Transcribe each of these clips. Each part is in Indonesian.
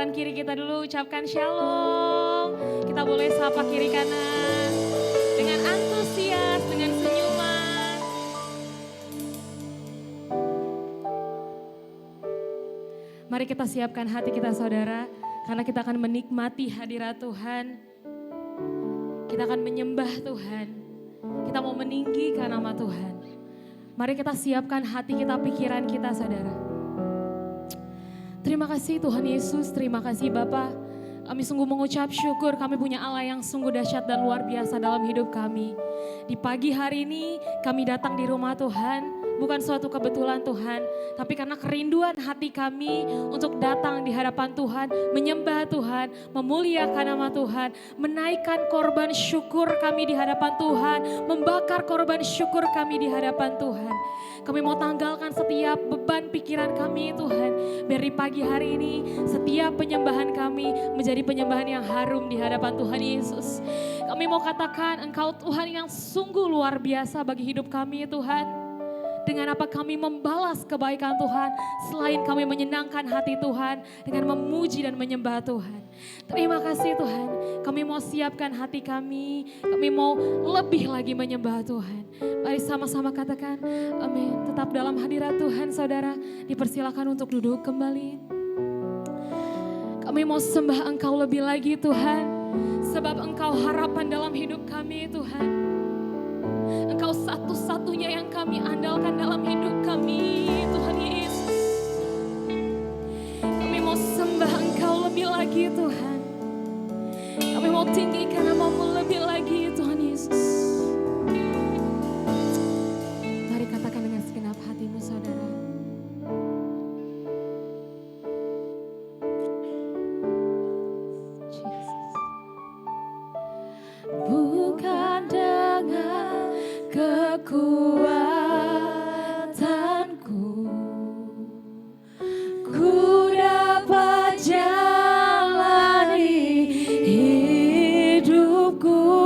kanan kiri kita dulu ucapkan shalom. Kita boleh sapa kiri kanan dengan antusias, dengan senyuman. Mari kita siapkan hati kita saudara, karena kita akan menikmati hadirat Tuhan. Kita akan menyembah Tuhan. Kita mau meninggikan nama Tuhan. Mari kita siapkan hati kita, pikiran kita saudara. Terima kasih Tuhan Yesus, terima kasih Bapa. Kami sungguh mengucap syukur kami punya Allah yang sungguh dahsyat dan luar biasa dalam hidup kami. Di pagi hari ini kami datang di rumah Tuhan. Bukan suatu kebetulan Tuhan, tapi karena kerinduan hati kami untuk datang di hadapan Tuhan, menyembah Tuhan, memuliakan nama Tuhan, menaikkan korban syukur kami di hadapan Tuhan, membakar korban syukur kami di hadapan Tuhan. Kami mau tanggalkan setiap beban pikiran kami Tuhan, biar di pagi hari ini setiap penyembahan kami menjadi penyembahan yang harum di hadapan Tuhan Yesus. Kami mau katakan Engkau Tuhan yang sungguh luar biasa bagi hidup kami Tuhan. Dengan apa kami membalas kebaikan Tuhan, selain kami menyenangkan hati Tuhan dengan memuji dan menyembah Tuhan. Terima kasih Tuhan, kami mau siapkan hati kami mau lebih lagi menyembah Tuhan. Mari sama-sama katakan amin. Tetap dalam hadirat Tuhan saudara, dipersilakan untuk duduk kembali. Kami mau sembah Engkau lebih lagi Tuhan, sebab Engkau harapan dalam hidup kami Tuhan. Engkau satu-satunya yang kami andalkan dalam hidup kami, Tuhan Yesus. Kami mau sembah Engkau lebih lagi Tuhan. Kami mau tinggikan nama-Mu lebih lagi Tuhan Yesus. Mari katakan dengan segenap hatimu saudara. Bukan dengan kekuatanku, ku dapat jalani hidupku.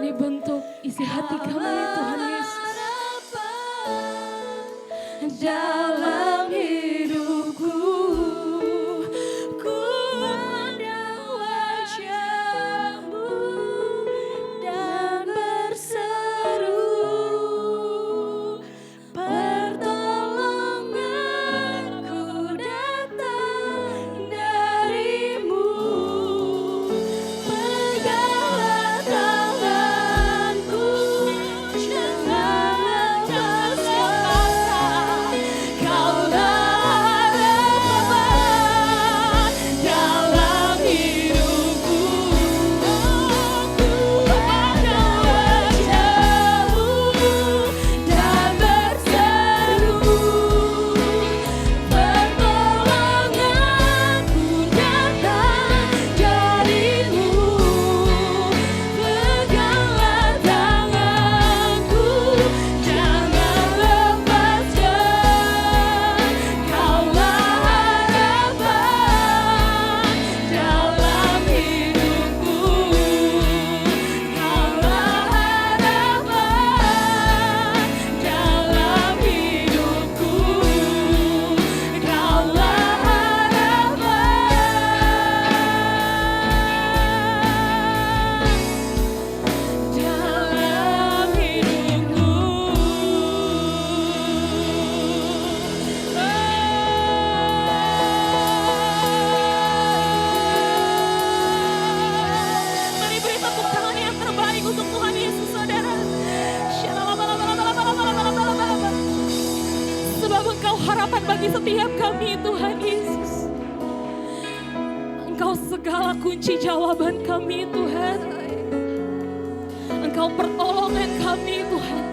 Ini bentuk isi hati kami Tuhan Yesus. Dalam hidupku, ku memandang wajah-Mu dan berseru, pertolonganku datang dari-Mu. Peganglah tanganku, jangan lepaskan. Kaulah harapan dalam hidupku. Ku memandang wajah-Mu dan berseru, pertolonganku datang dari-Mu. Peganglah tanganku, jangan lepaskan. Kaulah harapan dalam hidupku. Kaulah harapan dalam hidupku. Kaulah harapan dalam hidupku. Mari beri tepuk tangan yang terbaik untuk Tuhan Yesus, saudara. Sebab Engkau harapan bagi setiap kami, Tuhan Yesus. Engkau segala kunci jawaban kami, Tuhan. Engkau pertolongan kami, Tuhan.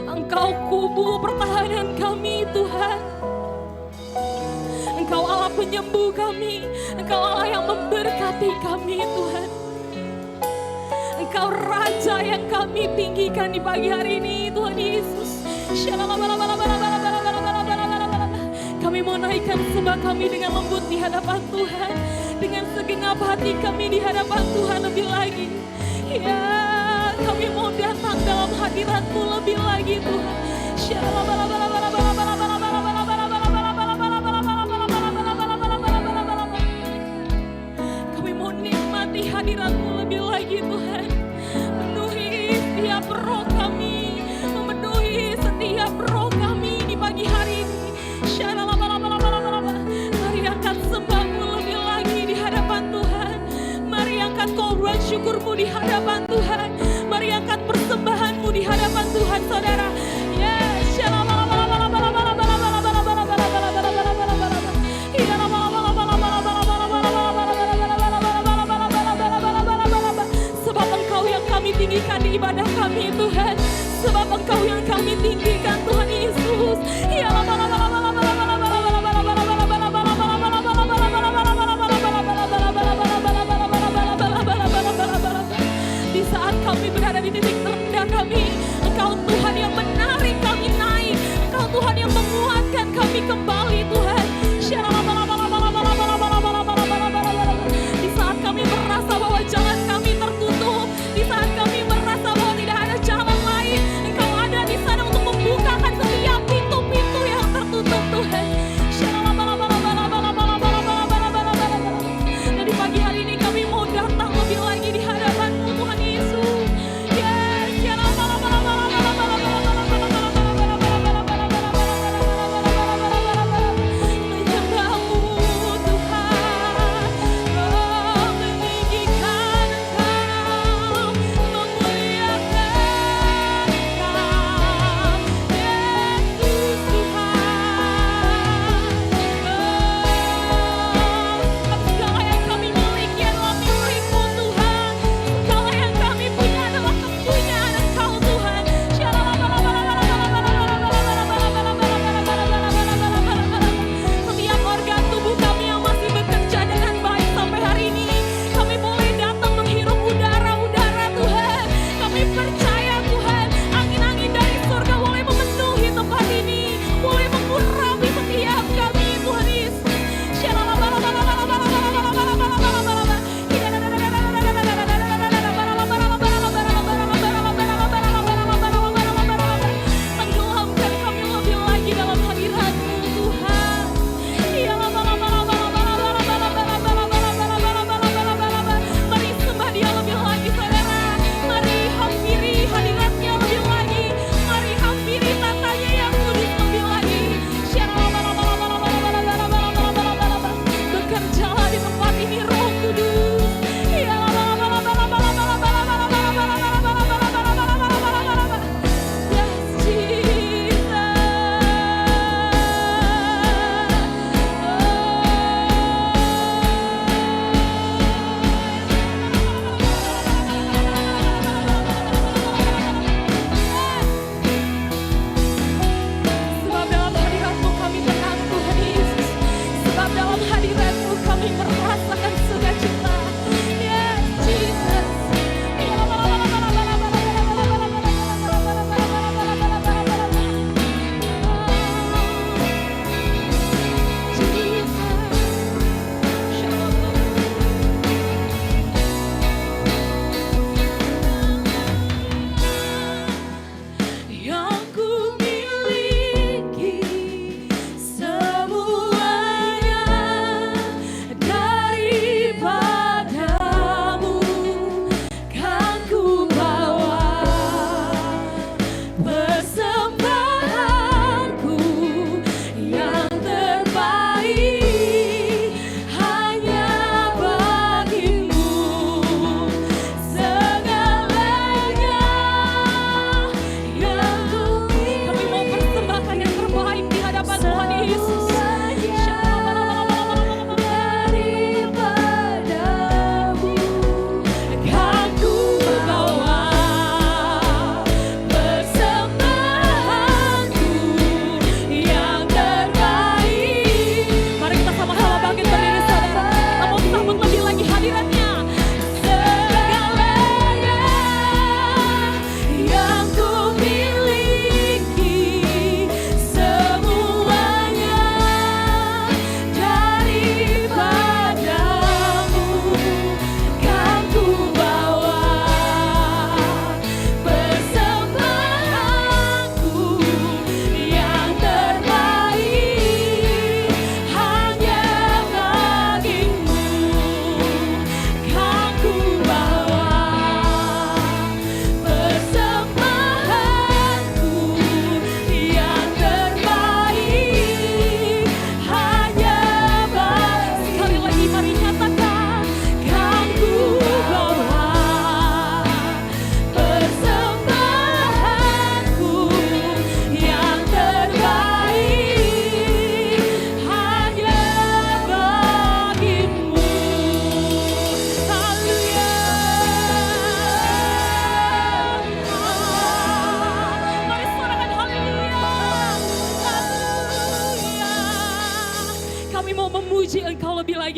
Engkau kubu pertahanan kami, Tuhan. Engkau Allah penyembuh kami. Engkau Allah yang memberkati kami, Tuhan. Engkau Raja yang kami tinggikan di pagi hari ini, Tuhan Yesus. Kami mau naikkan sembah kami dengan lembut di hadapan Tuhan. Dengan segenap hati kami di hadapan Tuhan lebih lagi. Ya, kami mau datang dalam hadirat-Mu lebih lagi, Tuhan. Kami mau nikmati hadirat-Mu lebih lagi, Tuhan. Memenuhi setiap roh kami, memenuhi setiap roh kami di pagi hari ini. Mari angkat sembah-Mu lebih lagi di hadapan Tuhan. Mari angkat korban syukur-Mu di hadapan Tuhan. Mari angkat persembahan-Mu di hadapan Tuhan, saudara. Yes. Sebab Engkau yang kami tinggikan di ibadah kami, Tuhan. Sebab Engkau yang kami tinggikan, Tuhan Yesus. Di saat kami berada di titik terendah kami, Engkau Tuhan yang menarik kami naik. Engkau Tuhan yang menguatkan kami kembali, Tuhan. Di saat kami merasa bahwa jalan kami tertutup, di saat kami merasa bahwa tidak ada jalan lain, Engkau ada di sana untuk membuka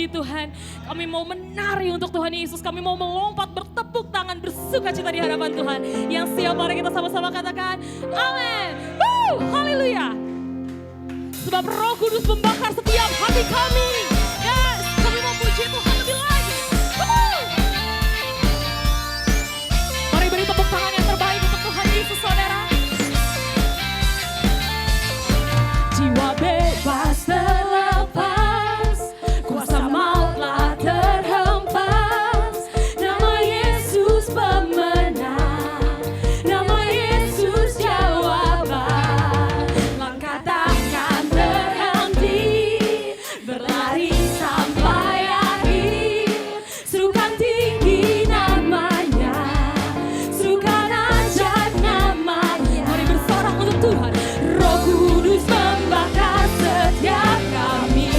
Tuhan. Kami mau menari untuk Tuhan Yesus. Kami mau melompat, bertepuk tangan, bersuka cita di hadapan Tuhan. Yang siap, mari kita sama-sama katakan, amin. Haleluya. Sebab Roh Kudus membakar setiap hati kami. Yes, kami mau puji Tuhan lebih lagi. Mari beri tepuk tangan yang terbaik untuk Tuhan Yesus, saudara. Jiwa bebas terlepas, kuasa mautlah terhempas. Nama Yesus pemenang, nama Yesus jawaban. Langkah takkan terhenti, berlari sampai akhir. Serukan tinggi namanya, serukan ajaib namanya. Mari bersorak untuk Tuhan. Roh Kudus membakar setiap kami.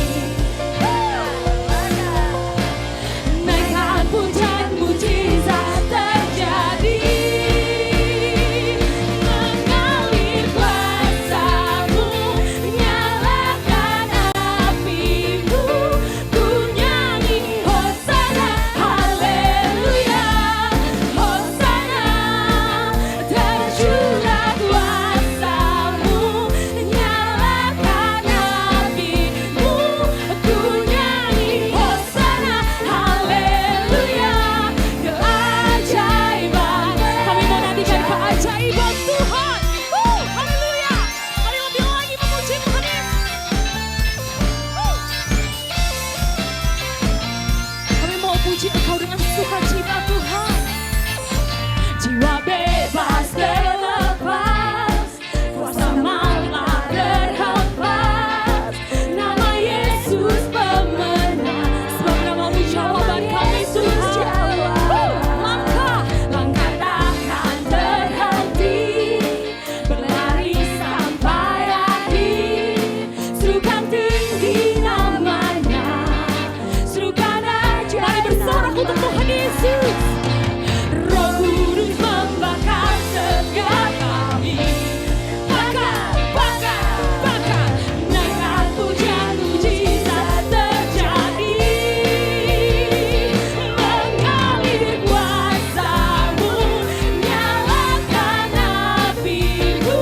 Naikkan pujian, mujizat terjadi. Mengalir kuasa-Mu, nyalakan api-Mu. Ku nyanyi Hosana, haleluya. Hosana, tercurah kuasa-Mu, nyalakan api-Mu. Ku nyanyi Hosana, haleluya. Keajaiban, kami mau nantikan keajaiban Tuhan. Haleluya. Mari lebih lagi memuji Tuhan Yesus. Kami mau puji Engkau dengan sukacita Tuhan. Jiwa bebas terlepas, kuasa mautlah terhempas. Nama Yesus pemenang, sebab nama-Mu jawaban kami Tuhan. Langkah takkan terhenti, berlari sampai akhir. Serukan tinggi namanya, serukan aja. Mari bersorak untuk Tuhan Yesus. Roh Kudus membakar setiap kami. Bakar, bakar, bakar. Naikkan pujian, mujizat terjadi. Mengalir kuasa-Mu, nyalakan api-Mu.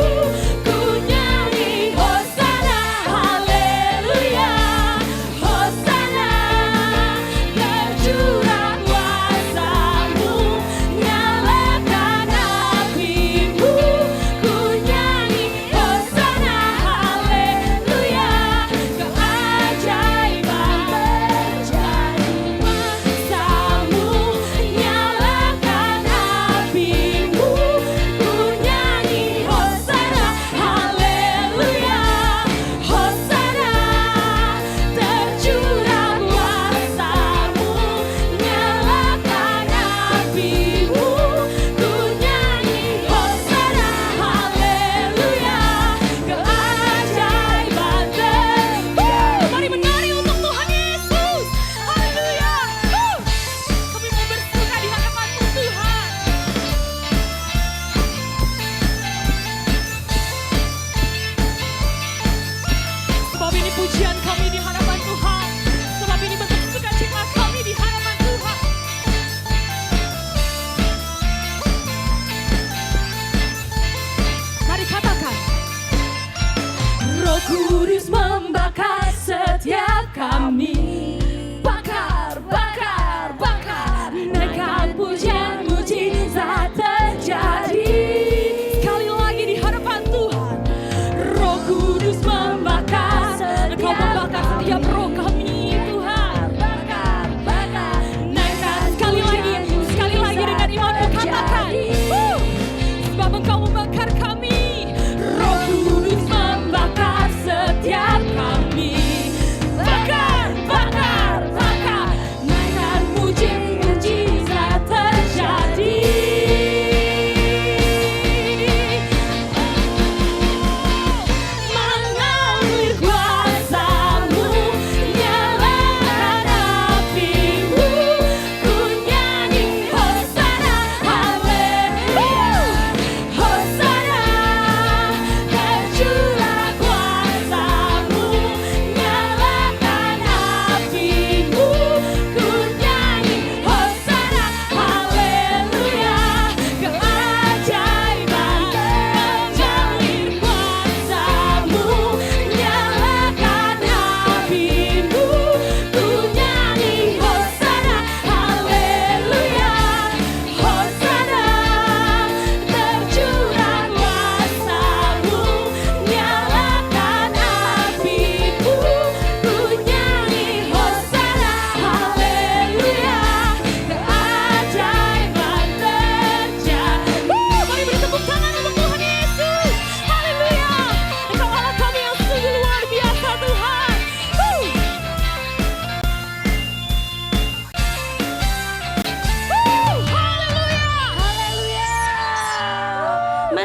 Ku nyanyi Hosana, haleluya. Hosana, tercurah kuasa-Mu,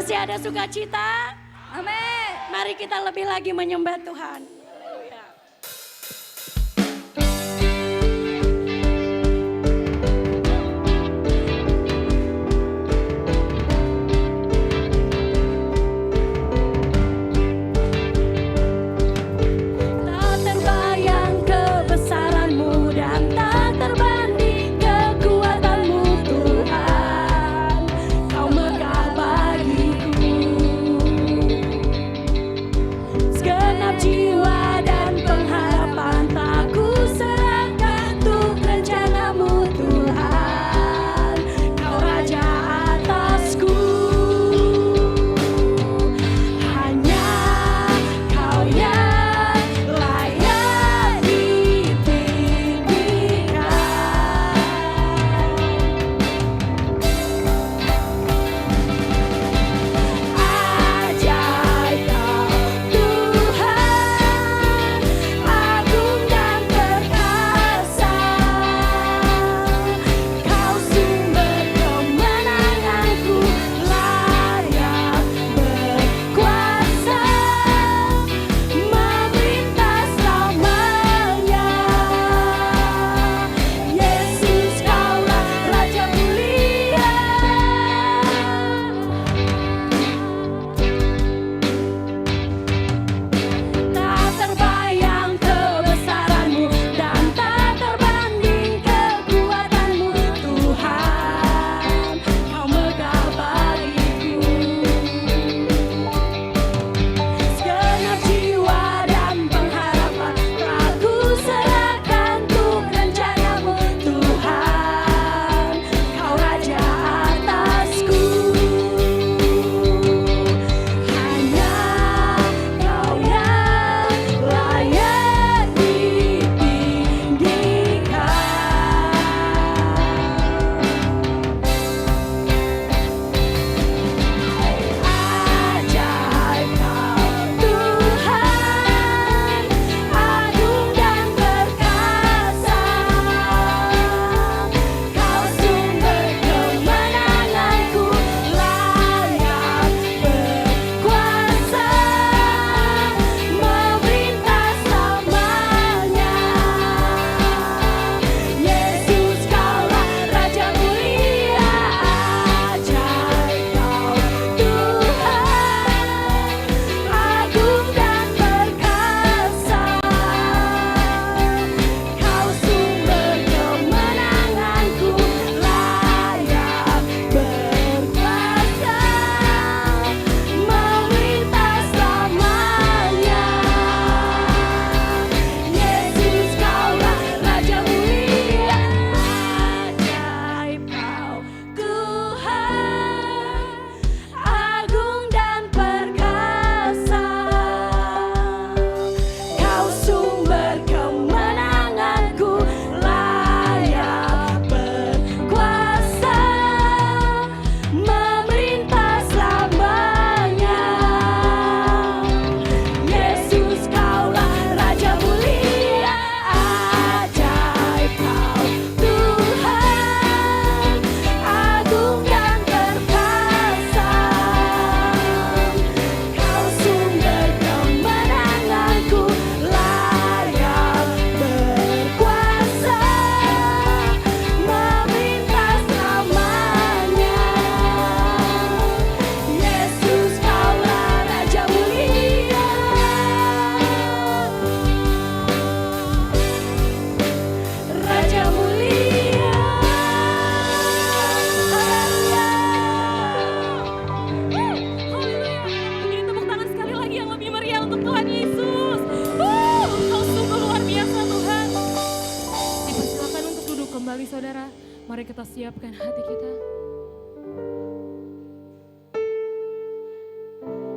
Masih ada sukacita? Amin. Mari kita lebih lagi menyembah Tuhan. Tak terbayang kebesaran-Mu dan tak terbanding kekuatan-Mu Tuhan. Kau megah bagiku. Segenap jiwa dan pengharapan tak ku serahkan untuk rencana-Mu Tuhan. Kau Raja atasku. Hanya Kau yang layak ditinggikan. Ajaib Kau Tuhan, agung dan perkasa. Kau sumber kemenanganku, layak berkuasa, memerintah selamanya. Yesus Kaulah Raja mulia. Tak terbayang kebesaran-Mu dan tak terbanding kekuatan-Mu Tuhan. Kau megah bagiku. Segenap jiwa dan pengharapan telah ku serahkan untuk rencana-Mu Tuhan. Kau Raja atasku. Hanya Kau yang layak ditinggikan. Ajaib Kau Tuhan, agung dan perkasa. Kau sumber kemenanganku, layak berkuasa, memerintah selamanya. Yesus Kaulah Raja mulia. Ajaib Kau Tuhan, agung dan perkasa. Kau sumber kemenanganku, layak berkuasa, memerintah selamanya. Yesus Kaulah Raja mulia. Ajaib Kau Tuhan, agung dan perkasa. Kau sumber kemenanganku, layak berkuasa, memerintah selamanya. Yesus Kaulah Raja mulia. Ajaib Kau Tuhan, agung dan perkasa. Kau sumber kemenanganku, layak berkuasa, memerintah selamanya. Yesus Kaulah Raja mulia. Raja mulia. Haleluya. Beri tepuk tangan sekali lagi yang lebih meriah untuk Tuhan Yesus. Kau sungguh luar biasa Tuhan. Dipersilakan untuk duduk kembali saudara. Mari kita siapkan hati kita.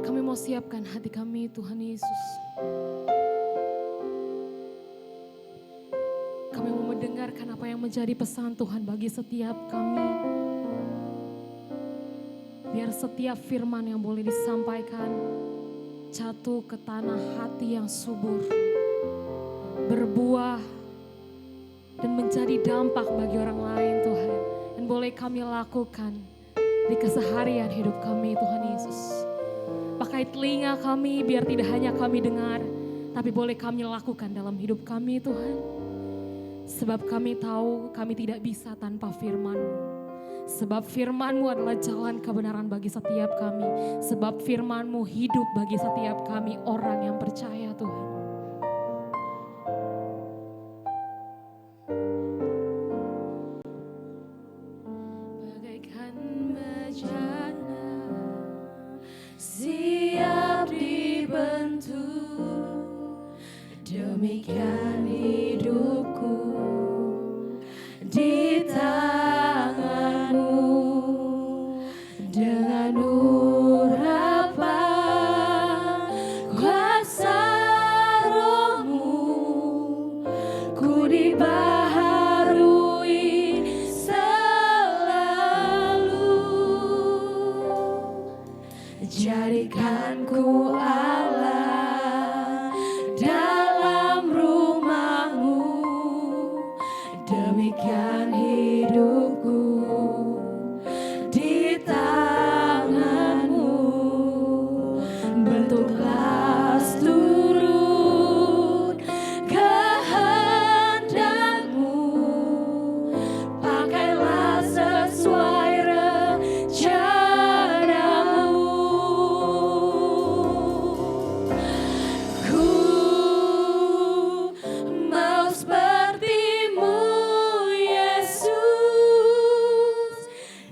Kami mau siapkan hati kami Tuhan Yesus. Kami mau mendengarkan apa yang menjadi pesan Tuhan bagi setiap kami. Biar setiap firman yang boleh disampaikan jatuh ke tanah hati yang subur, berbuah dan menjadi dampak bagi orang lain Tuhan. Dan boleh kami lakukan di keseharian hidup kami Tuhan Yesus. Pakai telinga kami biar tidak hanya kami dengar, tapi boleh kami lakukan dalam hidup kami Tuhan. Sebab kami tahu kami tidak bisa tanpa firman-Mu. Sebab firman-Mu adalah jalan kebenaran bagi setiap kami. Sebab firman-Mu hidup bagi setiap kami orang yang percaya Tuhan. Bagaikan bejana siap dibentuk, demikian hidupku di tangan-Mu. Dengan urapan kuasa Roh-Mu, ku dibaharui selalu. Jadikan ku Allah dalam rumah-Mu, demikian hidupku di tangan-Mu. Bentuklah turut kehendak-Mu, pakailah sesuai rencana-Mu. Ku mau seperti-Mu Yesus,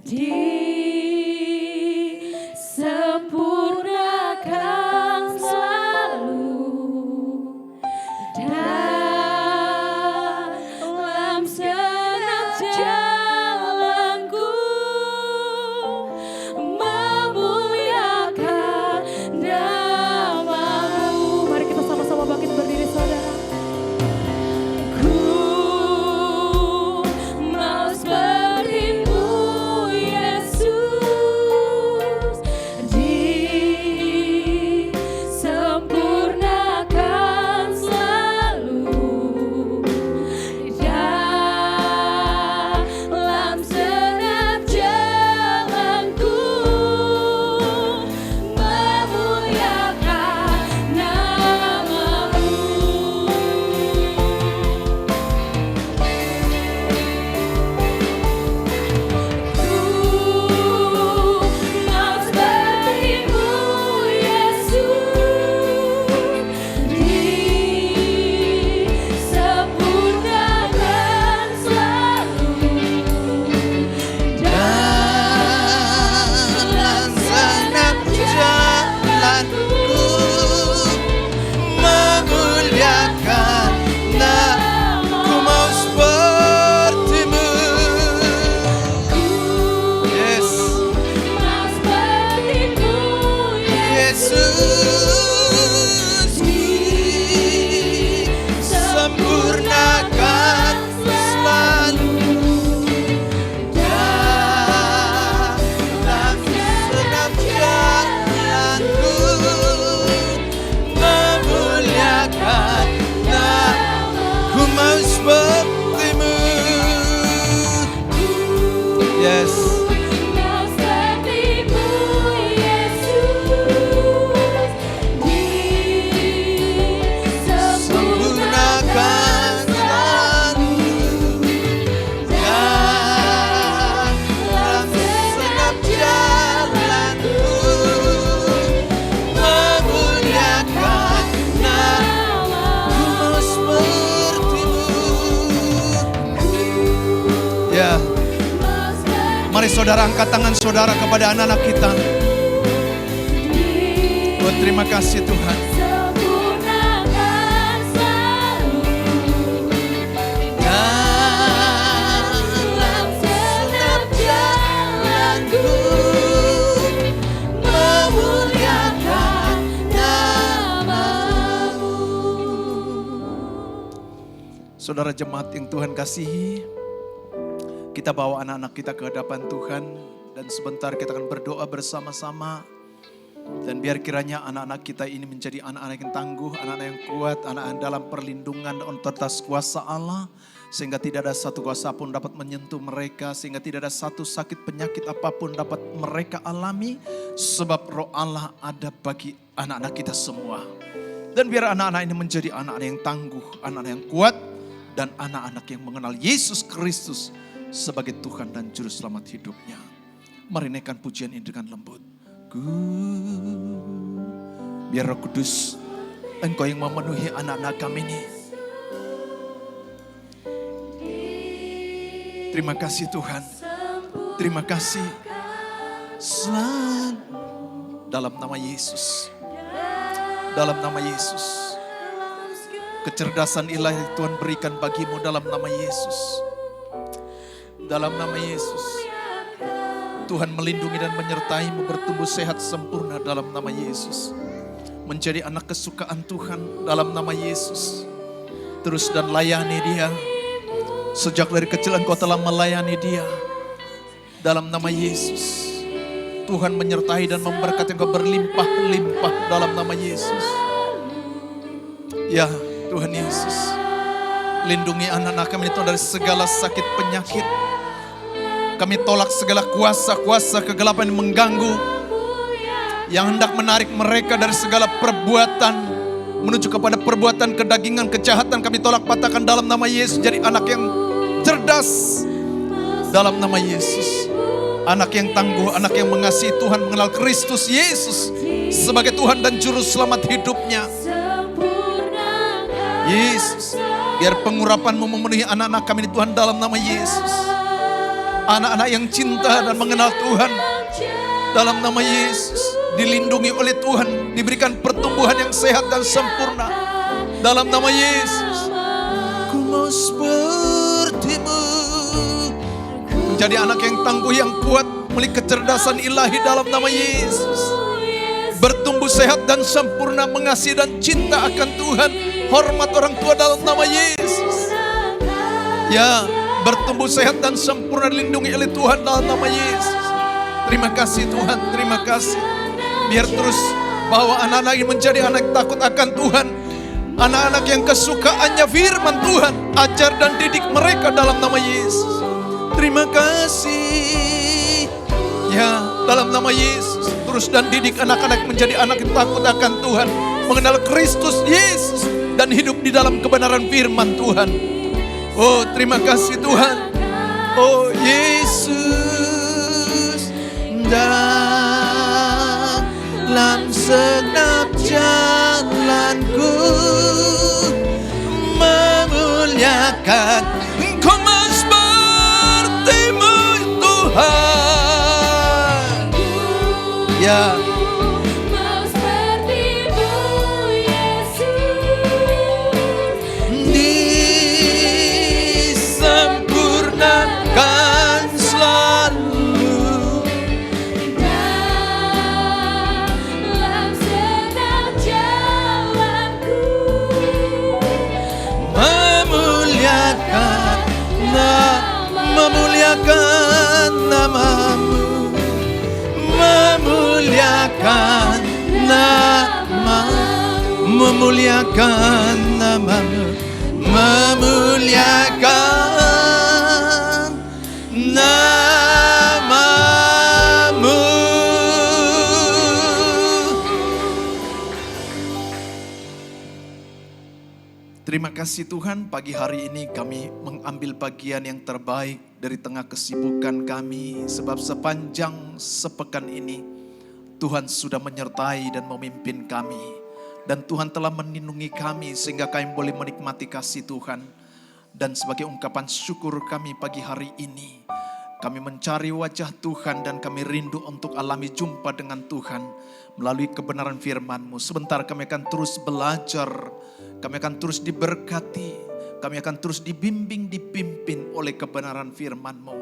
disempurnakan selalu dalam segenap jalanku, memuliakan nama-Mu. Mari kita sama-sama bangkit berdiri saudara. Ku mau seperti-Mu Yesus, disempurnakan selalu dalam segenap jalanku, memuliakan nama-Mu. Mau seperti-Mu Yesus, disempurnakan selalu dalam segenap jalanku, memuliakan nama-Ku. Mau seperti-Mu, yes, Mau seperti-Mu Yesus, disempurnakan selalu dalam segenap jalanku, memuliakan nama-Ku. Mau seperti-Mu, yes, Mau seperti-Mu Yesus, sempurnakan selalu dalam segenap jalanku, memuliakan nama-Ku. Mau seperti-Mu. Ya, mari saudara angkat tangan saudara kepada anak-anak kita. Oh, terima kasih Tuhan. sempurnakan selalu Dalam segenap jalanku, memuliakan nama-Mu. Saudara jemaat yang Tuhan kasihi, kita bawa anak-anak kita ke hadapan Tuhan dan sebentar kita akan berdoa bersama-sama. Dan biar kiranya anak-anak kita ini menjadi anak-anak yang tangguh, anak-anak yang kuat, anak-anak dalam perlindungan dan otoritas kuasa Allah. Sehingga tidak ada satu kuasa pun dapat menyentuh mereka. Sehingga tidak ada satu sakit penyakit apapun dapat mereka alami. Sebab roh Allah ada bagi anak-anak kita semua. Dan biar anak-anak ini menjadi anak-anak yang tangguh, anak-anak yang kuat. Dan anak-anak yang mengenal Yesus Kristus sebagai Tuhan dan Juru Selamat hidupnya. Mari naikkan pujian ini dengan lembut. Biar Roh Kudus, Engkau yang memenuhi anak-anak kami ini. Terima kasih Tuhan. Terima kasih. Selalu dalam nama Yesus. Dalam nama Yesus. Kecerdasan ilahi Tuhan berikan bagimu dalam nama Yesus. Dalam nama Yesus. Tuhan melindungi dan menyertaimu bertumbuh sehat sempurna dalam nama Yesus. Menjadi anak kesukaan Tuhan dalam nama Yesus. Terus dan layani Dia. Sejak dari kecil engkau telah melayani Dia. Dalam nama Yesus. Tuhan menyertai dan memberkati engkau berlimpah-limpah dalam nama Yesus. Ya Tuhan Yesus. Lindungi anak-anak kami itu dari segala sakit penyakit. Kami tolak segala kuasa-kuasa kegelapan yang mengganggu. Yang hendak menarik mereka dari segala perbuatan. Menuju kepada perbuatan kedagingan, kejahatan. Kami tolak patahkan dalam nama Yesus. Jadi anak yang cerdas. Dalam nama Yesus. Anak yang tangguh, anak yang mengasihi Tuhan. Mengenal Kristus Yesus sebagai Tuhan dan Juru Selamat hidupnya. Yesus. Biar pengurapan-Mu memenuhi anak-anak kami Tuhan dalam nama Yesus. Anak-anak yang cinta dan mengenal Tuhan dalam nama Yesus. Dilindungi oleh Tuhan. Diberikan pertumbuhan yang sehat dan sempurna dalam nama Yesus. Ku mau seperti-Mu. Menjadi anak yang tangguh, yang kuat. Memiliki kecerdasan ilahi dalam nama Yesus. Bertumbuh sehat dan sempurna. Mengasihi dan cinta akan Tuhan. Hormat orang tua dalam nama Yesus. Ya, bertumbuh sehat dan sempurna dilindungi oleh Tuhan dalam nama Yesus. Terima kasih Tuhan, terima kasih. Biar terus bawa anak-anak ini menjadi anak yang takut akan Tuhan. Anak-anak yang kesukaannya firman Tuhan. Ajar dan didik mereka dalam nama Yesus. Terima kasih. Ya, dalam nama Yesus. Terus dan didik anak-anak menjadi anak yang takut akan Tuhan. Mengenal Kristus Yesus. Dan hidup di dalam kebenaran firman Tuhan. Oh, terima kasih Tuhan. Oh, Yesus. Dalam segenap jalanku memuliakan Engkau seperti-Mu Tuhan. Ya. Memuliakan nama-Mu, memuliakan nama-Mu, memuliakan nama-Mu, memuliakan nama-Mu. Terima kasih Tuhan, pagi hari ini kami mengambil bagian yang terbaik dari tengah kesibukan kami. Sebab sepanjang sepekan ini Tuhan sudah menyertai dan memimpin kami. Dan Tuhan telah melindungi kami sehingga kami boleh menikmati kasih Tuhan. Dan sebagai ungkapan syukur kami pagi hari ini, kami mencari wajah Tuhan dan kami rindu untuk alami jumpa dengan Tuhan melalui kebenaran firman-Mu. Sebentar kami akan terus belajar, kami akan terus diberkati, kami akan terus dibimbing, dipimpin oleh kebenaran firman-Mu.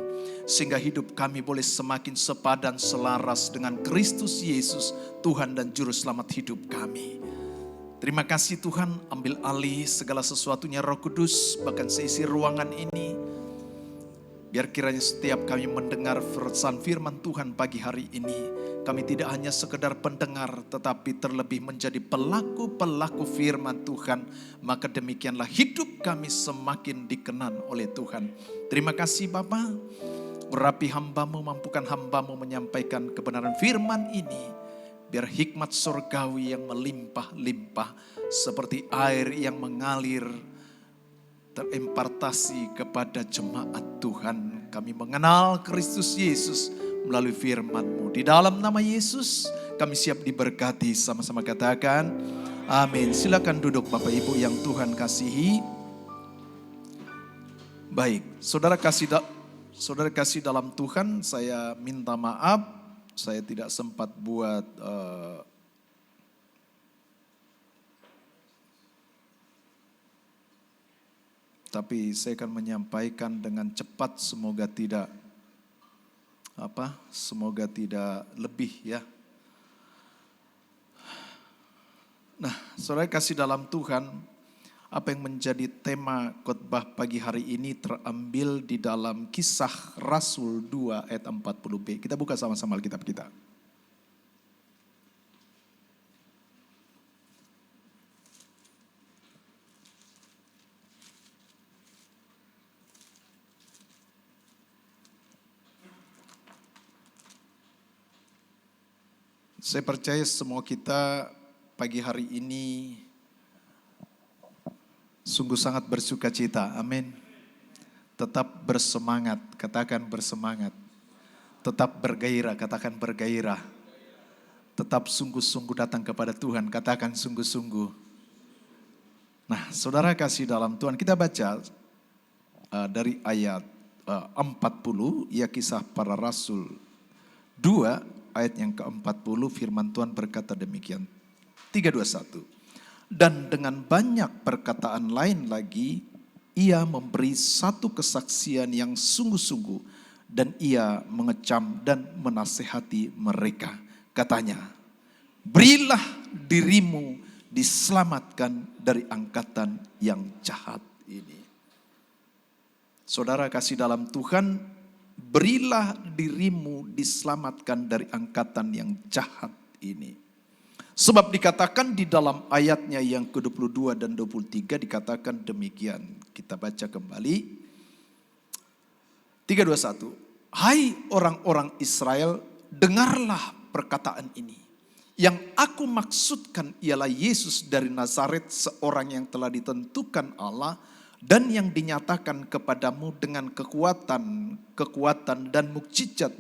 Sehingga hidup kami boleh semakin sepadan selaras dengan Kristus Yesus, Tuhan dan Juru Selamat hidup kami. Terima kasih Tuhan, ambil alih segala sesuatunya Roh Kudus, bahkan seisi ruangan ini. Biar kiranya setiap kami mendengar firman Tuhan pagi hari ini, kami tidak hanya sekedar pendengar, tetapi terlebih menjadi pelaku-pelaku firman Tuhan. Maka demikianlah hidup kami semakin dikenan oleh Tuhan. Terima kasih Bapa, urapi hamba-Mu, mampukan hamba-Mu menyampaikan kebenaran firman ini. Biar hikmat surgawi yang melimpah-limpah seperti air yang mengalir terimpartasi kepada jemaat Tuhan. Kami mengenal Kristus Yesus melalui firman-Mu. Di dalam nama Yesus kami siap diberkati, sama-sama katakan amin. Silakan duduk Bapak Ibu yang Tuhan kasihi. Baik, saudara kasih dalam Tuhan, saya minta maaf, saya tidak sempat buat tapi saya akan menyampaikan dengan cepat, semoga tidak lebih ya. Nah, saudara kasih dalam Tuhan, apa yang menjadi tema khotbah pagi hari ini terambil di dalam Kisah Rasul 2 ayat 40b. Kita buka sama-sama Alkitab kita. Saya percaya semua kita pagi hari ini sungguh sangat bersuka cita, amin. Tetap bersemangat, katakan bersemangat. Tetap bergairah, katakan bergairah. Tetap sungguh-sungguh datang kepada Tuhan, katakan sungguh-sungguh. Nah, saudara kasih dalam Tuhan, kita baca dari ayat 40, ya Kisah Para Rasul 2, ayat yang ke-40, firman Tuhan berkata demikian. 3:21. Dan dengan banyak perkataan lain lagi, ia memberi satu kesaksian yang sungguh-sungguh, dan ia mengecam dan menasehati mereka. Katanya, berilah dirimu diselamatkan dari angkatan yang jahat ini. Saudara kasih dalam Tuhan, berilah dirimu diselamatkan dari angkatan yang jahat ini. Sebab dikatakan di dalam ayatnya yang ke-22 dan 23 dikatakan demikian. Kita baca kembali. 3:21. Hai orang-orang Israel, dengarlah perkataan ini. Yang aku maksudkan ialah Yesus dari Nazaret, seorang yang telah ditentukan Allah dan yang dinyatakan kepadamu dengan kekuatan dan mukjizat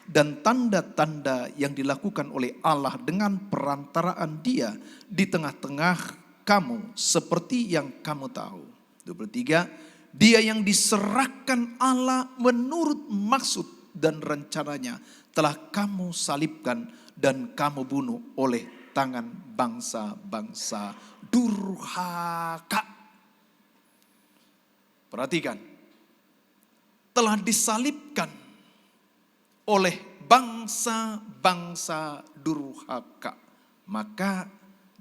dan tanda-tanda yang dilakukan oleh Allah dengan perantaraan Dia di tengah-tengah kamu, seperti yang kamu tahu. 23, Dia yang diserahkan Allah menurut maksud dan rencananya telah kamu salibkan dan kamu bunuh oleh tangan bangsa-bangsa durhaka. Perhatikan, telah disalibkan oleh bangsa-bangsa durhaka. Maka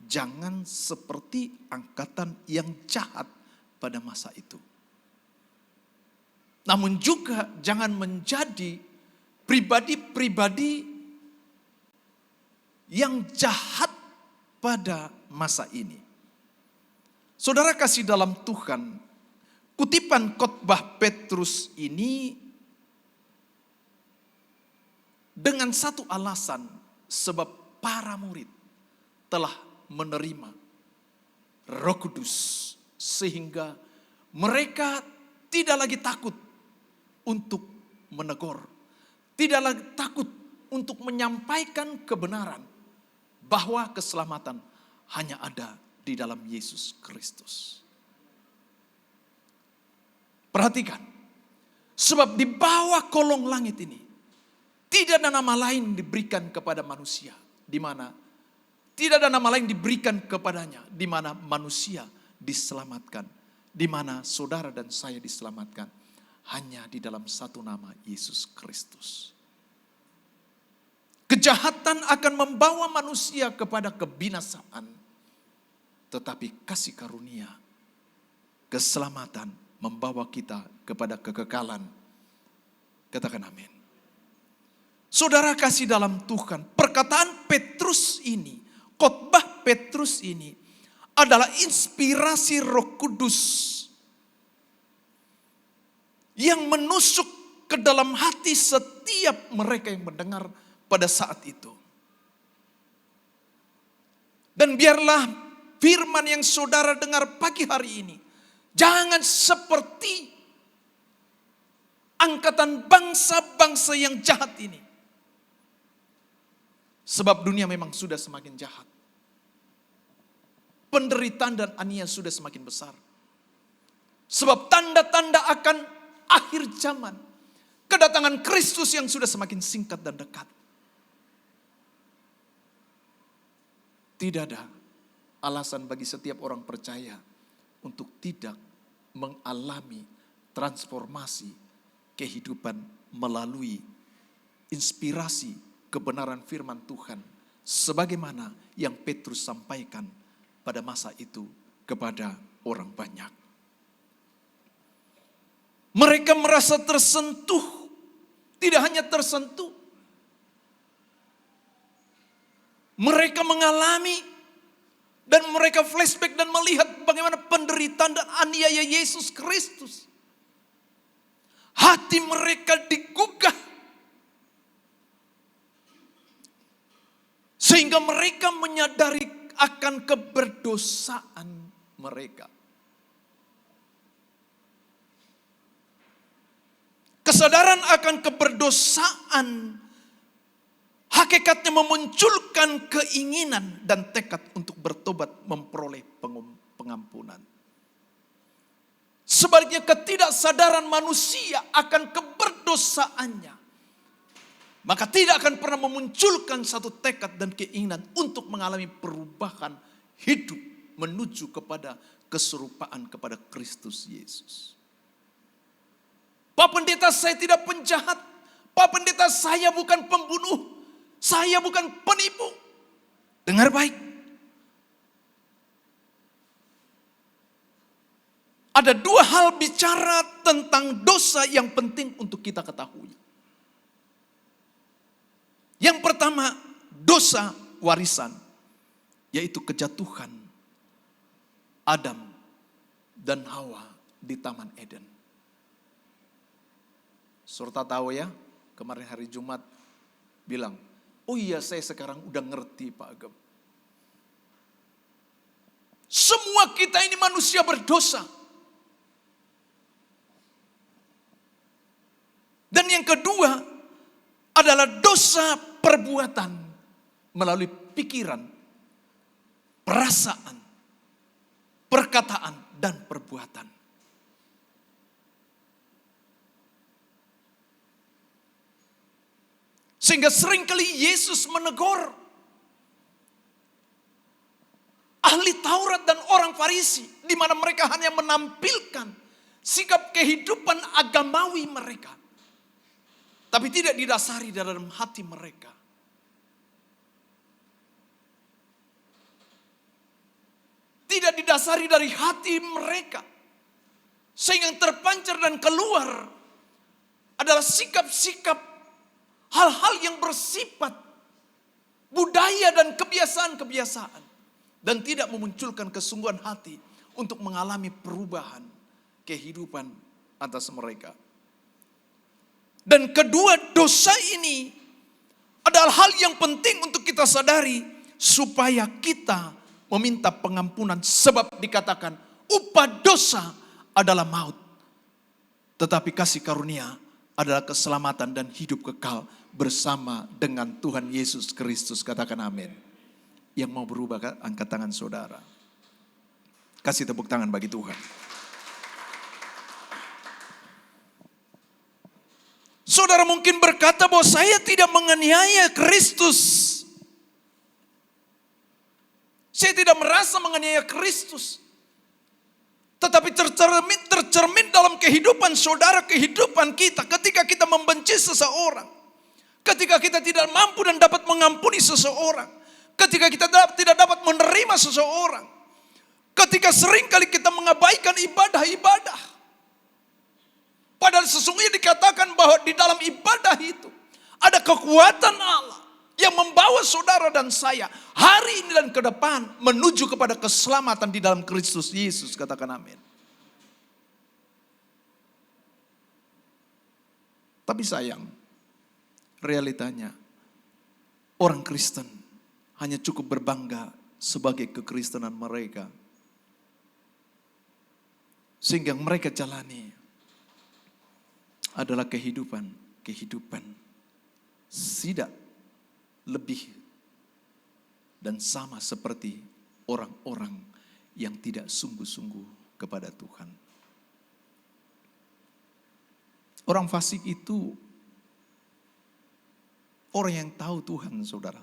jangan seperti angkatan yang jahat pada masa itu. Namun juga jangan menjadi pribadi-pribadi yang jahat pada masa ini. Saudara kasih dalam Tuhan, kutipan khotbah Petrus ini dengan satu alasan, sebab para murid telah menerima Roh Kudus sehingga mereka tidak lagi takut untuk menegur, tidak lagi takut untuk menyampaikan kebenaran bahwa keselamatan hanya ada di dalam Yesus Kristus. Perhatikan, sebab di bawah kolong langit ini tidak ada nama lain diberikan kepada manusia, di mana tidak ada nama lain diberikan kepadanya, di mana manusia diselamatkan, di mana saudara dan saya diselamatkan, hanya di dalam satu nama, Yesus Kristus. Kejahatan akan membawa manusia kepada kebinasaan, tetapi kasih karunia, keselamatan membawa kita kepada kekekalan Katakan amin. Saudara kasih dalam Tuhan, perkataan Petrus ini, khotbah Petrus ini adalah inspirasi Roh Kudus yang menusuk ke dalam hati setiap mereka yang mendengar pada saat itu. Dan biarlah firman yang saudara dengar pagi hari ini, jangan seperti angkatan bangsa-bangsa yang jahat ini. Sebab dunia memang sudah semakin jahat. Penderitaan dan aniaya sudah semakin besar. Sebab tanda-tanda akan akhir zaman. Kedatangan Kristus yang sudah semakin singkat dan dekat. Tidak ada alasan bagi setiap orang percaya untuk tidak mengalami transformasi kehidupan melalui inspirasi kebenaran firman Tuhan. Sebagaimana yang Petrus sampaikan pada masa itu kepada orang banyak. Mereka merasa tersentuh. Tidak hanya tersentuh. Mereka mengalami dan mereka flashback dan melihat bagaimana penderitaan dan aniaya Yesus Kristus. Hati mereka digugah. Sehingga mereka menyadari akan keberdosaan mereka. Kesadaran akan keberdosaan hakikatnya memunculkan keinginan dan tekad untuk bertobat memperoleh pengampunan. Sebaliknya ketidaksadaran manusia akan keberdosaannya, maka tidak akan pernah memunculkan satu tekad dan keinginan untuk mengalami perubahan hidup menuju kepada keserupaan kepada Kristus Yesus. Pak Pendeta, saya tidak penjahat. Pak Pendeta, saya bukan pembunuh. Saya bukan penipu. Dengar baik. Ada dua hal bicara tentang dosa yang penting untuk kita ketahui. Yang pertama, dosa warisan, yaitu kejatuhan Adam dan Hawa di Taman Eden. Saudara tahu ya, kemarin hari Jumat bilang, oh iya saya sekarang udah ngerti Pak Agam. Semua kita ini manusia berdosa. Dan yang kedua adalah dosa perbuatan melalui pikiran, perasaan, perkataan, dan perbuatan. Sehingga seringkali Yesus menegur ahli Taurat dan orang Farisi, di mana mereka hanya menampilkan sikap kehidupan agamawi mereka, tapi tidak didasari dalam hati mereka. Tidak didasari dari hati mereka. Sehingga yang terpancar dan keluar adalah sikap-sikap, hal-hal yang bersifat budaya dan kebiasaan-kebiasaan. Dan tidak memunculkan kesungguhan hati untuk mengalami perubahan kehidupan atas mereka. Dan kedua, dosa ini adalah hal yang penting untuk kita sadari supaya kita meminta pengampunan. Sebab dikatakan upah dosa adalah maut, tetapi kasih karunia adalah keselamatan dan hidup kekal bersama dengan Tuhan Yesus Kristus. Katakan amin. Yang mau berubah, angkat tangan saudara. Kasih tepuk tangan bagi Tuhan. Saudara mungkin berkata bahwa saya tidak menganiaya Kristus. Saya tidak merasa menganiaya Kristus. Tetapi tercermin dalam kehidupan saudara, kehidupan kita. Ketika kita membenci seseorang. Ketika kita tidak mampu dan dapat mengampuni seseorang. Ketika kita tidak dapat menerima seseorang. Ketika seringkali kita mengabaikan ibadah-ibadah. Padahal sesungguhnya dikatakan bahwa bahwa di dalam ibadah itu ada kekuatan Allah yang membawa saudara dan saya hari ini dan ke depan menuju kepada keselamatan di dalam Kristus Yesus. Katakan amin. Tapi sayang, realitanya orang Kristen hanya cukup berbangga sebagai kekristenan mereka. Sehingga yang mereka jalani adalah kehidupan tidak lebih dan sama seperti orang-orang yang tidak sungguh-sungguh kepada Tuhan. Orang fasik itu orang yang tahu Tuhan, saudara.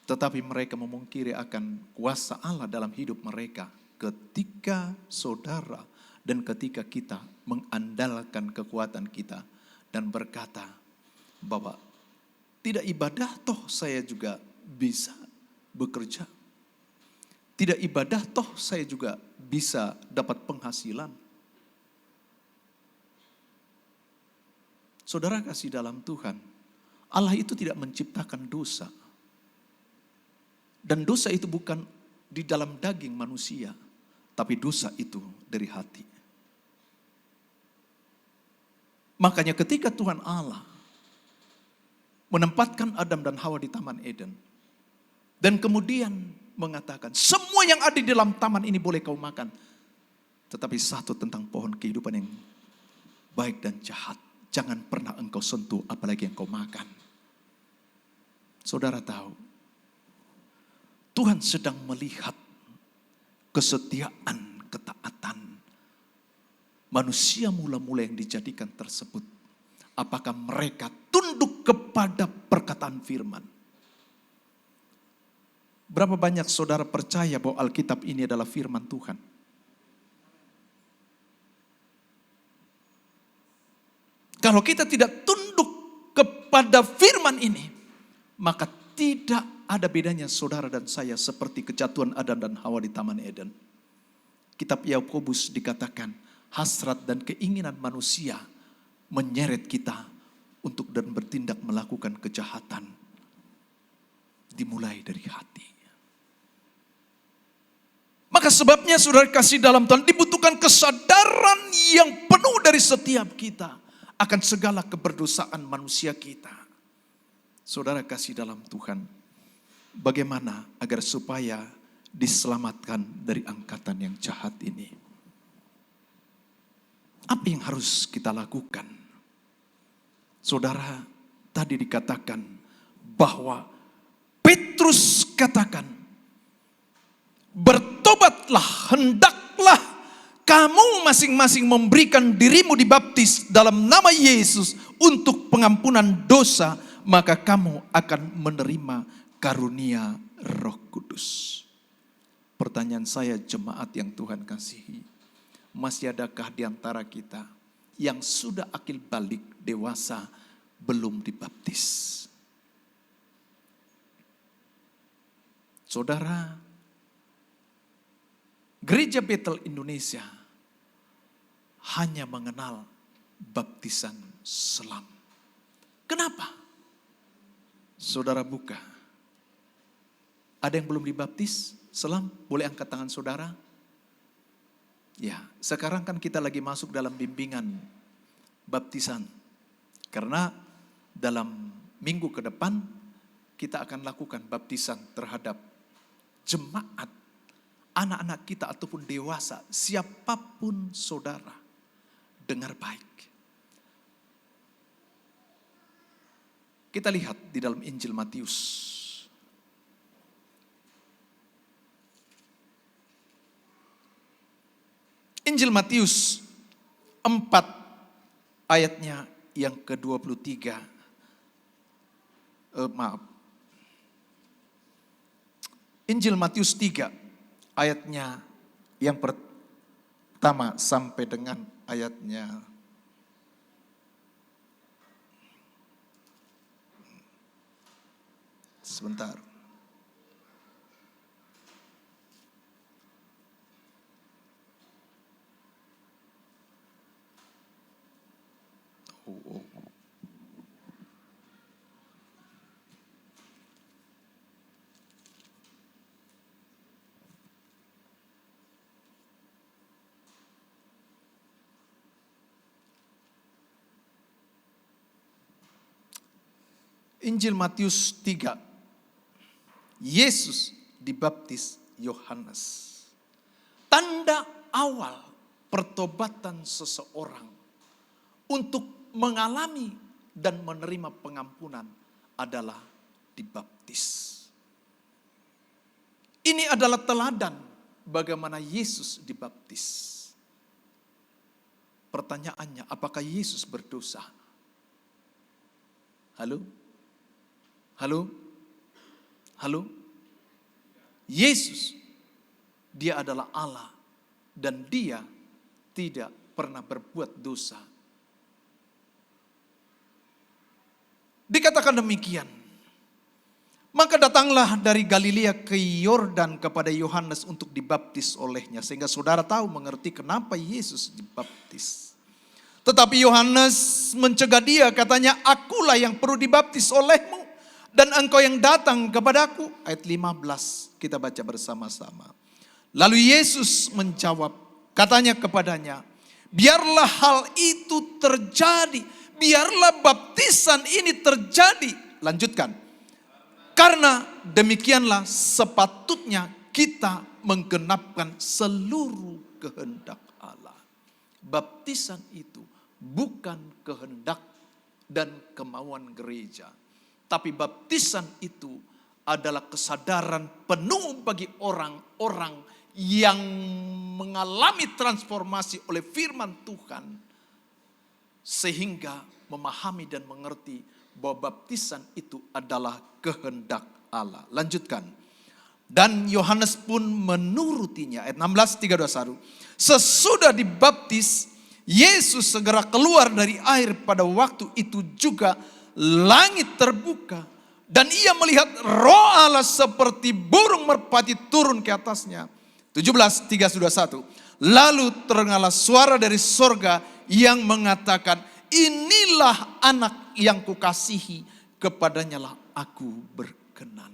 Tetapi mereka memungkiri akan kuasa Allah dalam hidup mereka ketika saudara dan ketika kita mengandalkan kekuatan kita dan berkata bahwa tidak ibadah toh saya juga bisa bekerja. Tidak ibadah toh saya juga bisa dapat penghasilan. Saudara kasih dalam Tuhan, Allah itu tidak menciptakan dosa. Dan dosa itu bukan di dalam daging manusia, tapi dosa itu dari hati. Makanya ketika Tuhan Allah menempatkan Adam dan Hawa di Taman Eden, dan kemudian mengatakan, semua yang ada di dalam taman ini boleh kau makan. Tetapi satu tentang pohon kehidupan yang baik dan jahat, jangan pernah engkau sentuh apalagi yang kau makan. Saudara tahu, Tuhan sedang melihat kesetiaan, ketaatan manusia mula-mula yang dijadikan tersebut. Apakah mereka tunduk kepada perkataan firman? Berapa banyak saudara percaya bahwa Alkitab ini adalah firman Tuhan? Kalau kita tidak tunduk kepada firman ini, maka tidak ada bedanya saudara dan saya seperti kejatuhan Adam dan Hawa di Taman Eden. Kitab Yakobus dikatakan, hasrat dan keinginan manusia menyeret kita untuk dan bertindak melakukan kejahatan. Dimulai dari hati. Maka sebabnya saudara kasih dalam Tuhan, dibutuhkan kesadaran yang penuh dari setiap kita akan segala keberdosaan manusia kita. Saudara kasih dalam Tuhan, bagaimana agar supaya diselamatkan dari angkatan yang jahat ini? Apa yang harus kita lakukan? Saudara, tadi dikatakan bahwa Petrus katakan, bertobatlah, hendaklah kamu masing-masing memberikan dirimu dibaptis dalam nama Yesus untuk pengampunan dosa, maka kamu akan menerima karunia Roh Kudus. Pertanyaan saya, jemaat yang Tuhan kasihi, masih adakah di antara kita yang sudah akil balik dewasa belum dibaptis? Saudara, Gereja Betel Indonesia hanya mengenal baptisan selam. Kenapa? Saudara buka. Ada yang belum dibaptis selam? Boleh angkat tangan saudara? Ya, sekarang kan kita lagi masuk dalam bimbingan baptisan. Karena dalam minggu ke depan kita akan lakukan baptisan terhadap jemaat, anak-anak kita ataupun dewasa, siapapun saudara. Dengar baik. Kita lihat di dalam Injil Matius. Injil Matius 4 ayatnya yang ke-23. Injil Matius 3 ayatnya yang pertama sampai dengan ayatnya sebentar. Injil Matius 3. Yesus dibaptis Yohanes. Tanda awal pertobatan seseorang untuk mengalami dan menerima pengampunan adalah dibaptis. Ini adalah teladan bagaimana Yesus dibaptis. Pertanyaannya, apakah Yesus berdosa? Halo? Halo? Halo? Yesus, dia adalah Allah dan dia tidak pernah berbuat dosa. Dikatakan demikian. Maka datanglah dari Galilea ke Yordan kepada Yohanes untuk dibaptis olehnya. Sehingga saudara tahu mengerti kenapa Yesus dibaptis. Tetapi Yohanes mencegah dia, katanya, akulah yang perlu dibaptis olehmu. Dan engkau yang datang kepadaku. Ayat 15 kita baca bersama-sama. Lalu Yesus menjawab, katanya kepadanya, biarlah hal itu terjadi. Biarlah baptisan ini terjadi. Lanjutkan. Karena demikianlah sepatutnya kita menggenapkan seluruh kehendak Allah. Baptisan itu bukan kehendak dan kemauan gereja. Tapi baptisan itu adalah kesadaran penuh bagi orang-orang yang mengalami transformasi oleh firman Tuhan. Sehingga memahami dan mengerti bahwa baptisan itu adalah kehendak Allah. Lanjutkan. Dan Yohanes pun menurutinya. Ayat 16, 321. Sesudah dibaptis, Yesus segera keluar dari air. Pada waktu itu juga langit terbuka. Dan ia melihat Roh Allah seperti burung merpati turun ke atasnya. 17, 321. Lalu terdengarlah suara dari sorga yang mengatakan, inilah anak yang kukasihi, kepadanya lah aku berkenan.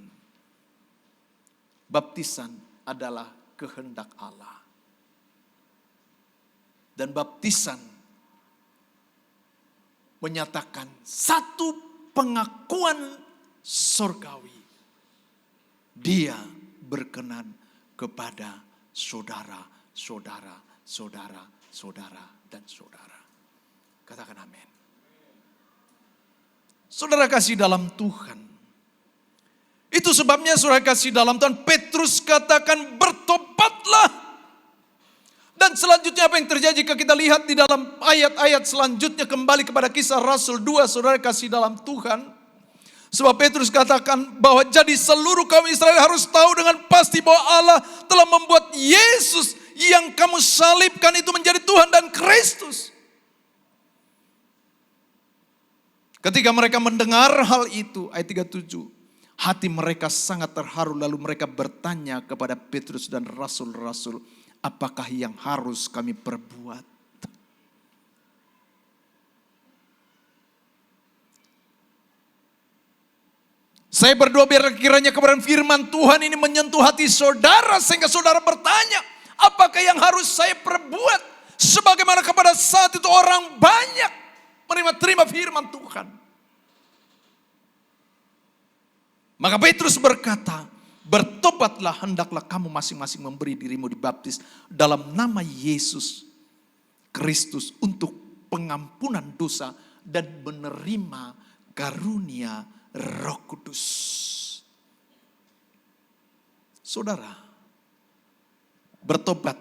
Baptisan adalah kehendak Allah. Dan baptisan menyatakan satu pengakuan surgawi. Dia berkenan kepada saudara, saudara, saudara, saudara, dan saudara. Katakan amin. Saudara kasih dalam Tuhan. Itu sebabnya saudara kasih dalam Tuhan, Petrus katakan bertobatlah. Dan selanjutnya apa yang terjadi, kita lihat di dalam ayat-ayat selanjutnya, kembali kepada Kisah Rasul 2, saudara kasih dalam Tuhan. Sebab Petrus katakan bahwa jadi seluruh kaum Israel harus tahu dengan pasti bahwa Allah telah membuat Yesus yang kamu salibkan itu menjadi Tuhan dan Kristus. Ketika mereka mendengar hal itu, ayat 37, hati mereka sangat terharu, lalu mereka bertanya kepada Petrus dan rasul-rasul, apakah yang harus kami perbuat? Saya berdoa biar kiranya kebenaran firman Tuhan ini menyentuh hati saudara, sehingga saudara bertanya, apakah yang harus saya perbuat? Sebagaimana kepada saat itu orang banyak terima firman Tuhan. Maka Petrus berkata, bertobatlah, hendaklah kamu masing-masing memberi dirimu dibaptis dalam nama Yesus Kristus untuk pengampunan dosa dan menerima karunia Roh Kudus. Saudara, bertobat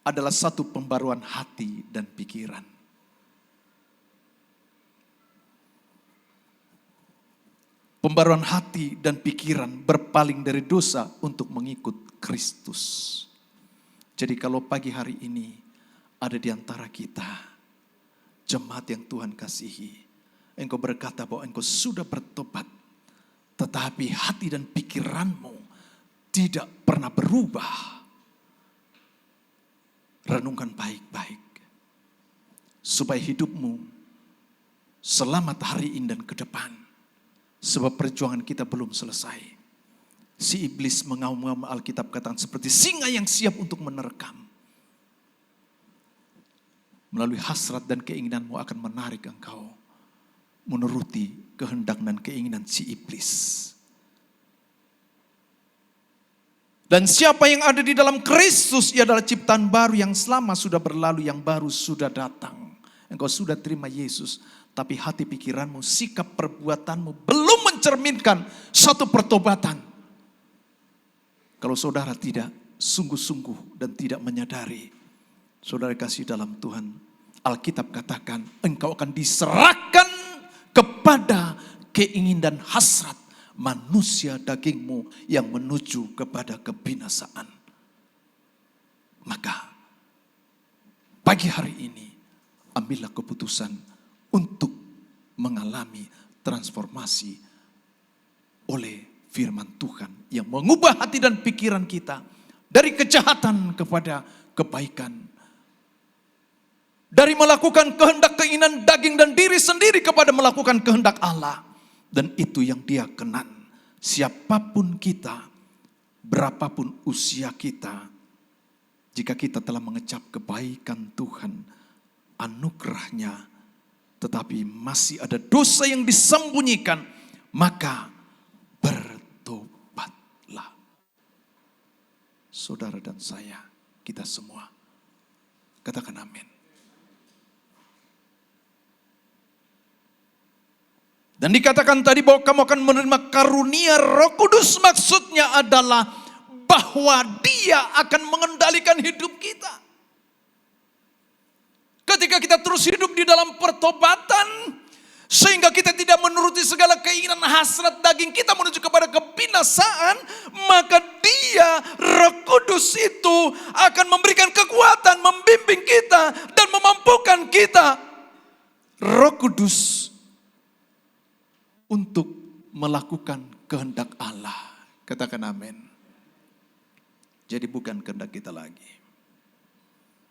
adalah satu pembaruan hati dan pikiran. Pembaruan hati dan pikiran berpaling dari dosa untuk mengikut Kristus. Jadi kalau pagi hari ini ada di antara kita, jemaat yang Tuhan kasihi, engkau berkata bahwa engkau sudah bertobat, tetapi hati dan pikiranmu tidak pernah berubah. Renungkan baik-baik, supaya hidupmu selamat hari ini dan ke depan. Sebab perjuangan kita belum selesai. Si iblis mengaum-ngaum, Alkitab katakan seperti singa yang siap untuk menerkam. Melalui hasrat dan keinginanmu akan menarik engkau menuruti kehendak dan keinginan si iblis. Dan siapa yang ada di dalam Kristus, ia adalah ciptaan baru, yang selama sudah berlalu, yang baru sudah datang. Engkau sudah terima Yesus, tapi hati pikiranmu, sikap perbuatanmu belum mencerminkan satu pertobatan. Kalau saudara tidak sungguh-sungguh dan tidak menyadari, saudara kasih dalam Tuhan, Alkitab katakan engkau akan diserahkan kepada keinginan dan hasrat manusia dagingmu yang menuju kepada kebinasaan. Maka pagi hari ini ambillah keputusan untuk mengalami transformasi oleh firman Tuhan yang mengubah hati dan pikiran kita dari kejahatan kepada kebaikan. Dari melakukan kehendak keinginan daging dan diri sendiri kepada melakukan kehendak Allah. Dan itu yang Dia kenan. Siapapun kita, berapapun usia kita, jika kita telah mengecap kebaikan Tuhan, anugerahnya, tetapi masih ada dosa yang disembunyikan, maka bertobatlah. Saudara dan saya, kita semua, katakan amin. Dan dikatakan tadi bahwa kamu akan menerima karunia Roh Kudus, maksudnya adalah bahwa Dia akan mengendalikan hidup kita. Ketika kita terus hidup di dalam pertobatan, sehingga kita tidak menuruti segala keinginan hasrat daging kita menuju kepada kebinasaan, maka Dia, Roh Kudus itu akan memberikan kekuatan, membimbing kita dan memampukan kita. Roh Kudus untuk melakukan kehendak Allah. Katakan amin. Jadi bukan kehendak kita lagi.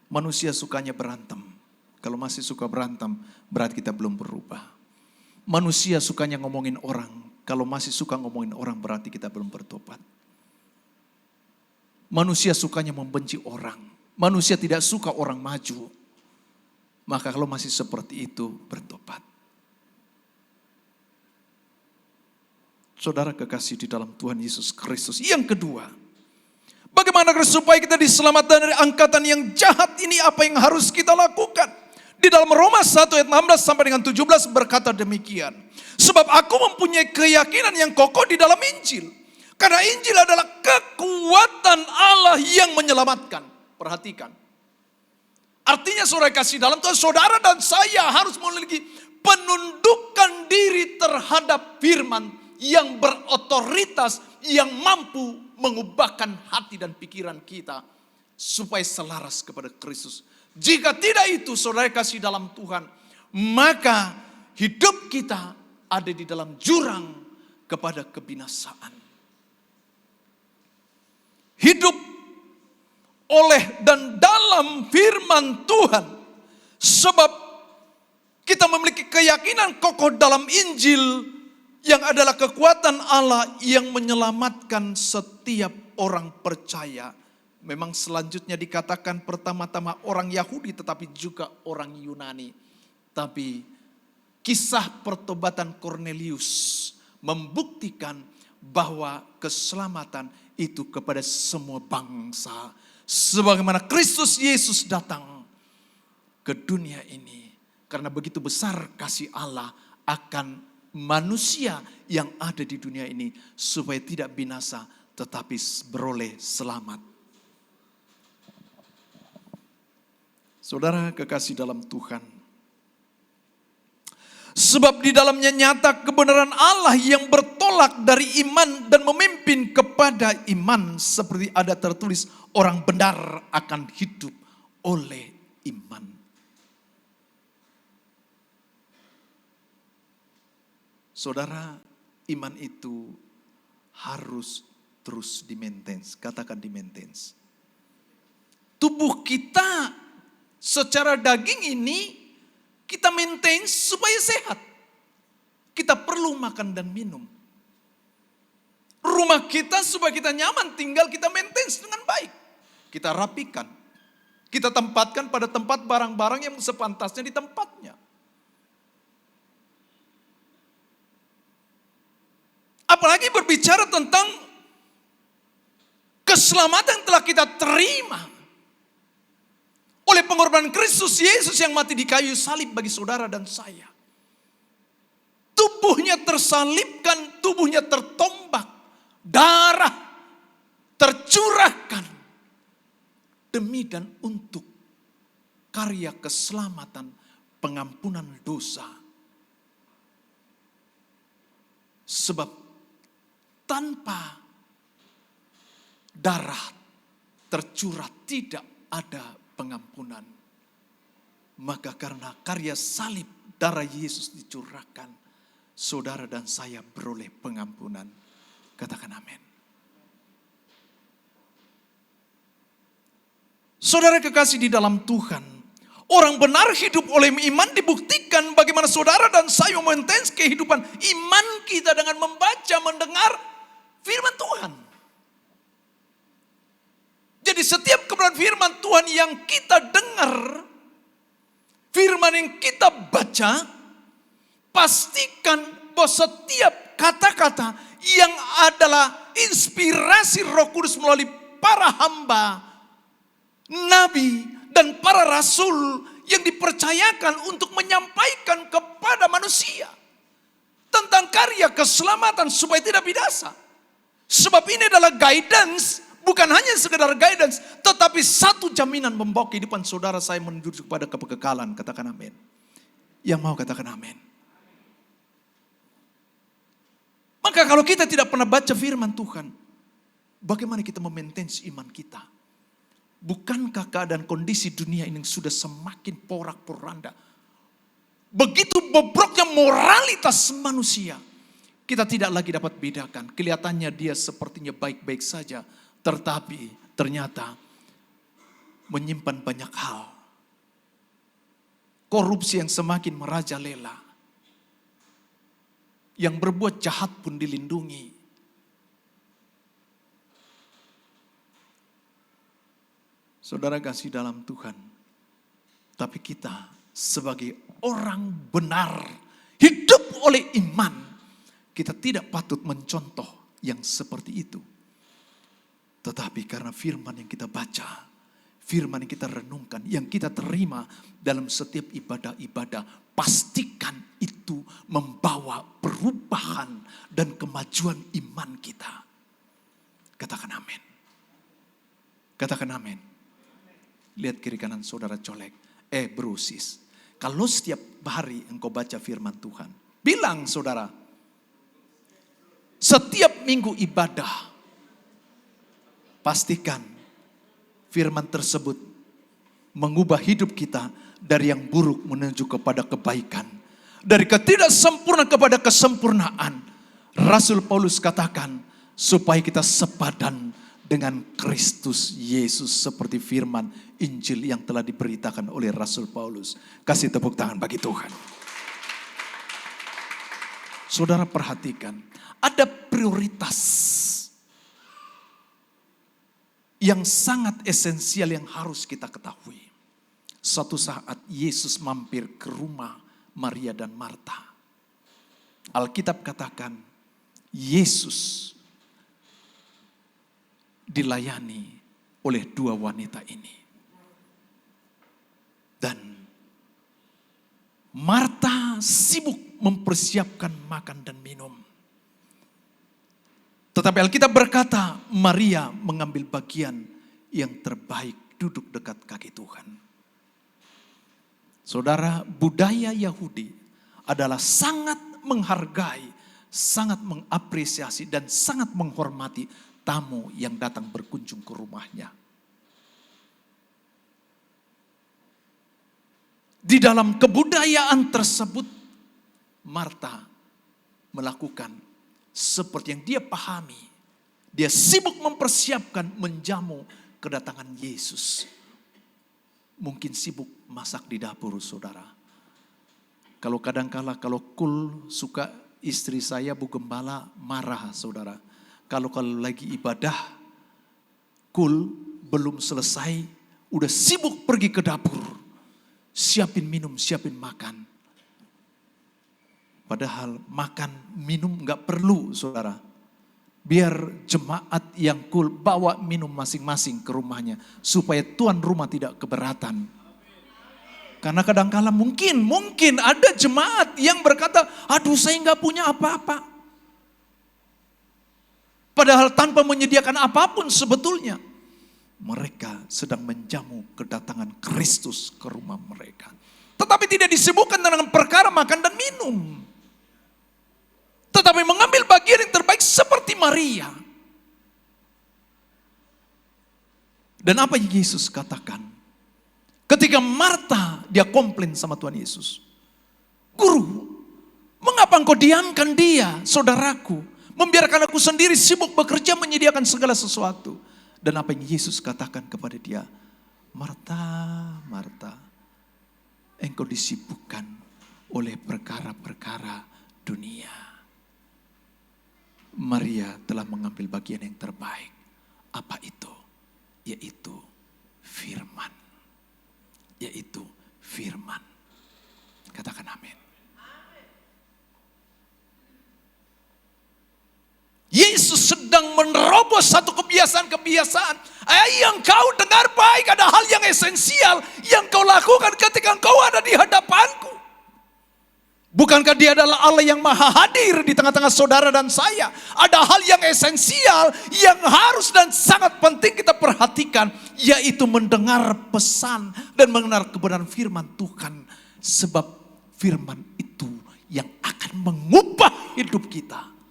Manusia sukanya berantem. Kalau masih suka berantem, berarti kita belum berubah. Manusia sukanya ngomongin orang. Kalau masih suka ngomongin orang, berarti kita belum bertobat. Manusia sukanya membenci orang. Manusia tidak suka orang maju. Maka kalau masih seperti itu, bertobat. Saudara kekasih di dalam Tuhan Yesus Kristus. Yang kedua, bagaimana supaya kita diselamatkan dari angkatan yang jahat ini, apa yang harus kita lakukan? Di dalam Roma 1 ayat 16 sampai dengan 17 berkata demikian. Sebab aku mempunyai keyakinan yang kokoh di dalam Injil. Karena Injil adalah kekuatan Allah yang menyelamatkan. Perhatikan. Artinya saudara kasih dalam Tuhan, saudara dan saya harus memiliki penundukan diri terhadap firman yang berotoritas, yang mampu mengubahkan hati dan pikiran kita supaya selaras kepada Kristus. Jika tidak itu, saudara kasih dalam Tuhan, maka hidup kita ada di dalam jurang kepada kebinasaan. Hidup oleh dan dalam firman Tuhan, sebab kita memiliki keyakinan kokoh dalam Injil, yang adalah kekuatan Allah yang menyelamatkan setiap orang percaya. Memang selanjutnya dikatakan pertama-tama orang Yahudi tetapi juga orang Yunani. Tapi kisah pertobatan Kornelius membuktikan bahwa keselamatan itu kepada semua bangsa. Sebagaimana Kristus Yesus datang ke dunia ini. Karena begitu besar kasih Allah akan manusia yang ada di dunia ini, supaya tidak binasa tetapi beroleh selamat. Saudara kekasih dalam Tuhan, sebab di dalamnya nyata kebenaran Allah yang bertolak dari iman dan memimpin kepada iman, seperti ada tertulis, orang benar akan hidup oleh iman. Saudara, iman itu harus terus di-maintains. Katakan di-maintains. Tubuh kita secara daging ini kita maintain supaya sehat. Kita perlu makan dan minum. Rumah kita supaya kita nyaman tinggal, kita maintain dengan baik. Kita rapikan. Kita tempatkan pada tempat barang-barang yang sepantasnya di tempatnya. apalagi berbicara tentang keselamatan yang telah kita terima oleh pengorbanan Kristus Yesus yang mati di kayu salib bagi saudara dan saya. Tubuhnya tersalibkan, tubuhnya tertombak, darah tercurahkan demi dan untuk karya keselamatan, pengampunan dosa. Sebab tanpa darah tercurah tidak ada pengampunan. Maka karena karya salib darah Yesus dicurahkan, saudara dan saya beroleh pengampunan. Katakan amin. Saudara kekasih di dalam Tuhan, orang benar hidup oleh iman dibuktikan bagaimana saudara dan saya memaintain kehidupan iman kita dengan membaca, mendengar firman Tuhan. Jadi setiap kebenaran firman Tuhan yang kita dengar, firman yang kita baca, pastikan bahwa setiap kata-kata yang adalah inspirasi Roh Kudus melalui para hamba, nabi, dan para rasul yang dipercayakan untuk menyampaikan kepada manusia tentang karya keselamatan supaya tidak binasa. Sebab ini adalah guidance, bukan hanya sekedar guidance, tetapi satu jaminan membawa kehidupan saudara saya menuju kepada kekekalan. Katakan amin. Yang mau katakan amin. Maka kalau kita tidak pernah baca firman Tuhan, bagaimana kita memaintain iman kita? Bukankah keadaan kondisi dunia ini sudah semakin porak-poranda? Begitu bobroknya moralitas manusia, kita tidak lagi dapat bedakan. Kelihatannya dia sepertinya baik-baik saja, tetapi ternyata menyimpan banyak hal. Korupsi yang semakin merajalela. Yang berbuat jahat pun dilindungi. Saudara kasih dalam Tuhan, tapi kita sebagai orang benar, hidup oleh iman, kita tidak patut mencontoh yang seperti itu. Tetapi karena firman yang kita baca, firman yang kita renungkan, yang kita terima dalam setiap ibadah-ibadah, pastikan itu membawa perubahan dan kemajuan iman kita. Katakan amin. Katakan amin. Lihat kiri kanan saudara colek. Brusis. Kalau setiap hari engkau baca firman Tuhan. Bilang saudara. Setiap minggu ibadah. Pastikan firman tersebut mengubah hidup kita dari yang buruk menuju kepada kebaikan. Dari ketidaksempurnaan kepada kesempurnaan. Rasul Paulus katakan supaya kita sepadan dengan Kristus Yesus seperti firman Injil yang telah diberitakan oleh Rasul Paulus. Kasih tepuk tangan bagi Tuhan. Saudara perhatikan, ada prioritas yang sangat esensial yang harus kita ketahui. Suatu saat Yesus mampir ke rumah Maria dan Marta. Alkitab katakan Yesus dilayani oleh dua wanita ini. Dan Marta sibuk mempersiapkan makan dan minum. Tetapi Alkitab berkata Maria mengambil bagian yang terbaik, duduk dekat kaki Tuhan. Saudara, budaya Yahudi adalah sangat menghargai, sangat mengapresiasi dan sangat menghormati tamu yang datang berkunjung ke rumahnya. Di dalam kebudayaan tersebut, Marta melakukan seperti yang dia pahami. Dia sibuk mempersiapkan menjamu kedatangan Yesus. Mungkin sibuk masak di dapur, saudara. Kalau kadangkala kalau suka istri saya Bu Gembala marah, saudara. Kalau lagi ibadah, belum selesai, udah sibuk pergi ke dapur. Siapin minum, siapin makan. Padahal makan, minum gak perlu, saudara. Biar jemaat yang cool bawa minum masing-masing ke rumahnya. Supaya tuan rumah tidak keberatan. Karena kadangkala mungkin ada jemaat yang berkata, aduh saya nggak punya apa-apa. Padahal tanpa menyediakan apapun sebetulnya. Mereka sedang menjamu kedatangan Kristus ke rumah mereka. Tetapi tidak disibukkan dengan perkara makan dan minum. Tetapi mengambil bagian yang terbaik seperti Maria. Dan apa yang Yesus katakan? Ketika Marta dia komplain sama Tuhan Yesus. Guru, mengapa engkau diamkan dia, saudaraku? Membiarkan aku sendiri sibuk bekerja menyediakan segala sesuatu. Dan apa yang Yesus katakan kepada dia? Marta, Marta, engkau disibukkan oleh perkara-perkara dunia. Maria telah mengambil bagian yang terbaik. Apa itu? Yaitu firman. Yaitu firman. Katakan amin. Yesus sedang menerobos satu kebiasaan-kebiasaan. Yang kau dengar baik, ada hal yang esensial yang kau lakukan ketika kau ada di hadapanku. Bukankah dia adalah Allah yang maha hadir di tengah-tengah saudara dan saya? Ada hal yang esensial yang harus dan sangat penting kita perhatikan. Yaitu mendengar pesan dan mendengar kebenaran firman Tuhan. Sebab firman itu yang akan mengubah hidup kita.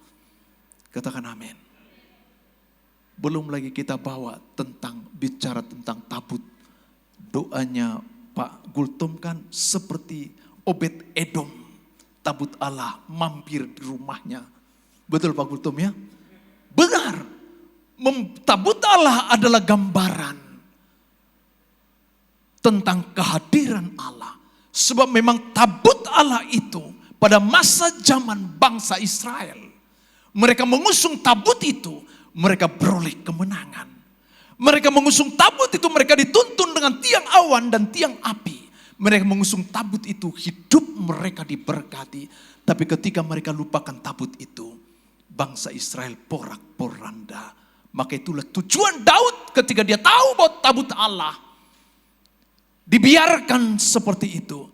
Katakan amin. Belum lagi kita bawa bicara tentang tabut. Doanya Pak Gultom kan seperti Obed Edom. Tabut Allah mampir di rumahnya. Betul Pak Gultom ya? Benar. Tabut Allah adalah gambaran tentang kehadiran Allah. Sebab memang tabut Allah itu pada masa zaman bangsa Israel. Mereka mengusung tabut itu, mereka beroleh kemenangan. Mereka mengusung tabut itu, mereka dituntun dengan tiang awan dan tiang api. Mereka mengusung tabut itu, hidup mereka diberkati. Tapi ketika mereka lupakan tabut itu, bangsa Israel porak-poranda. Maka itulah tujuan Daud ketika dia tahu bahwa tabut Allah dibiarkan seperti itu.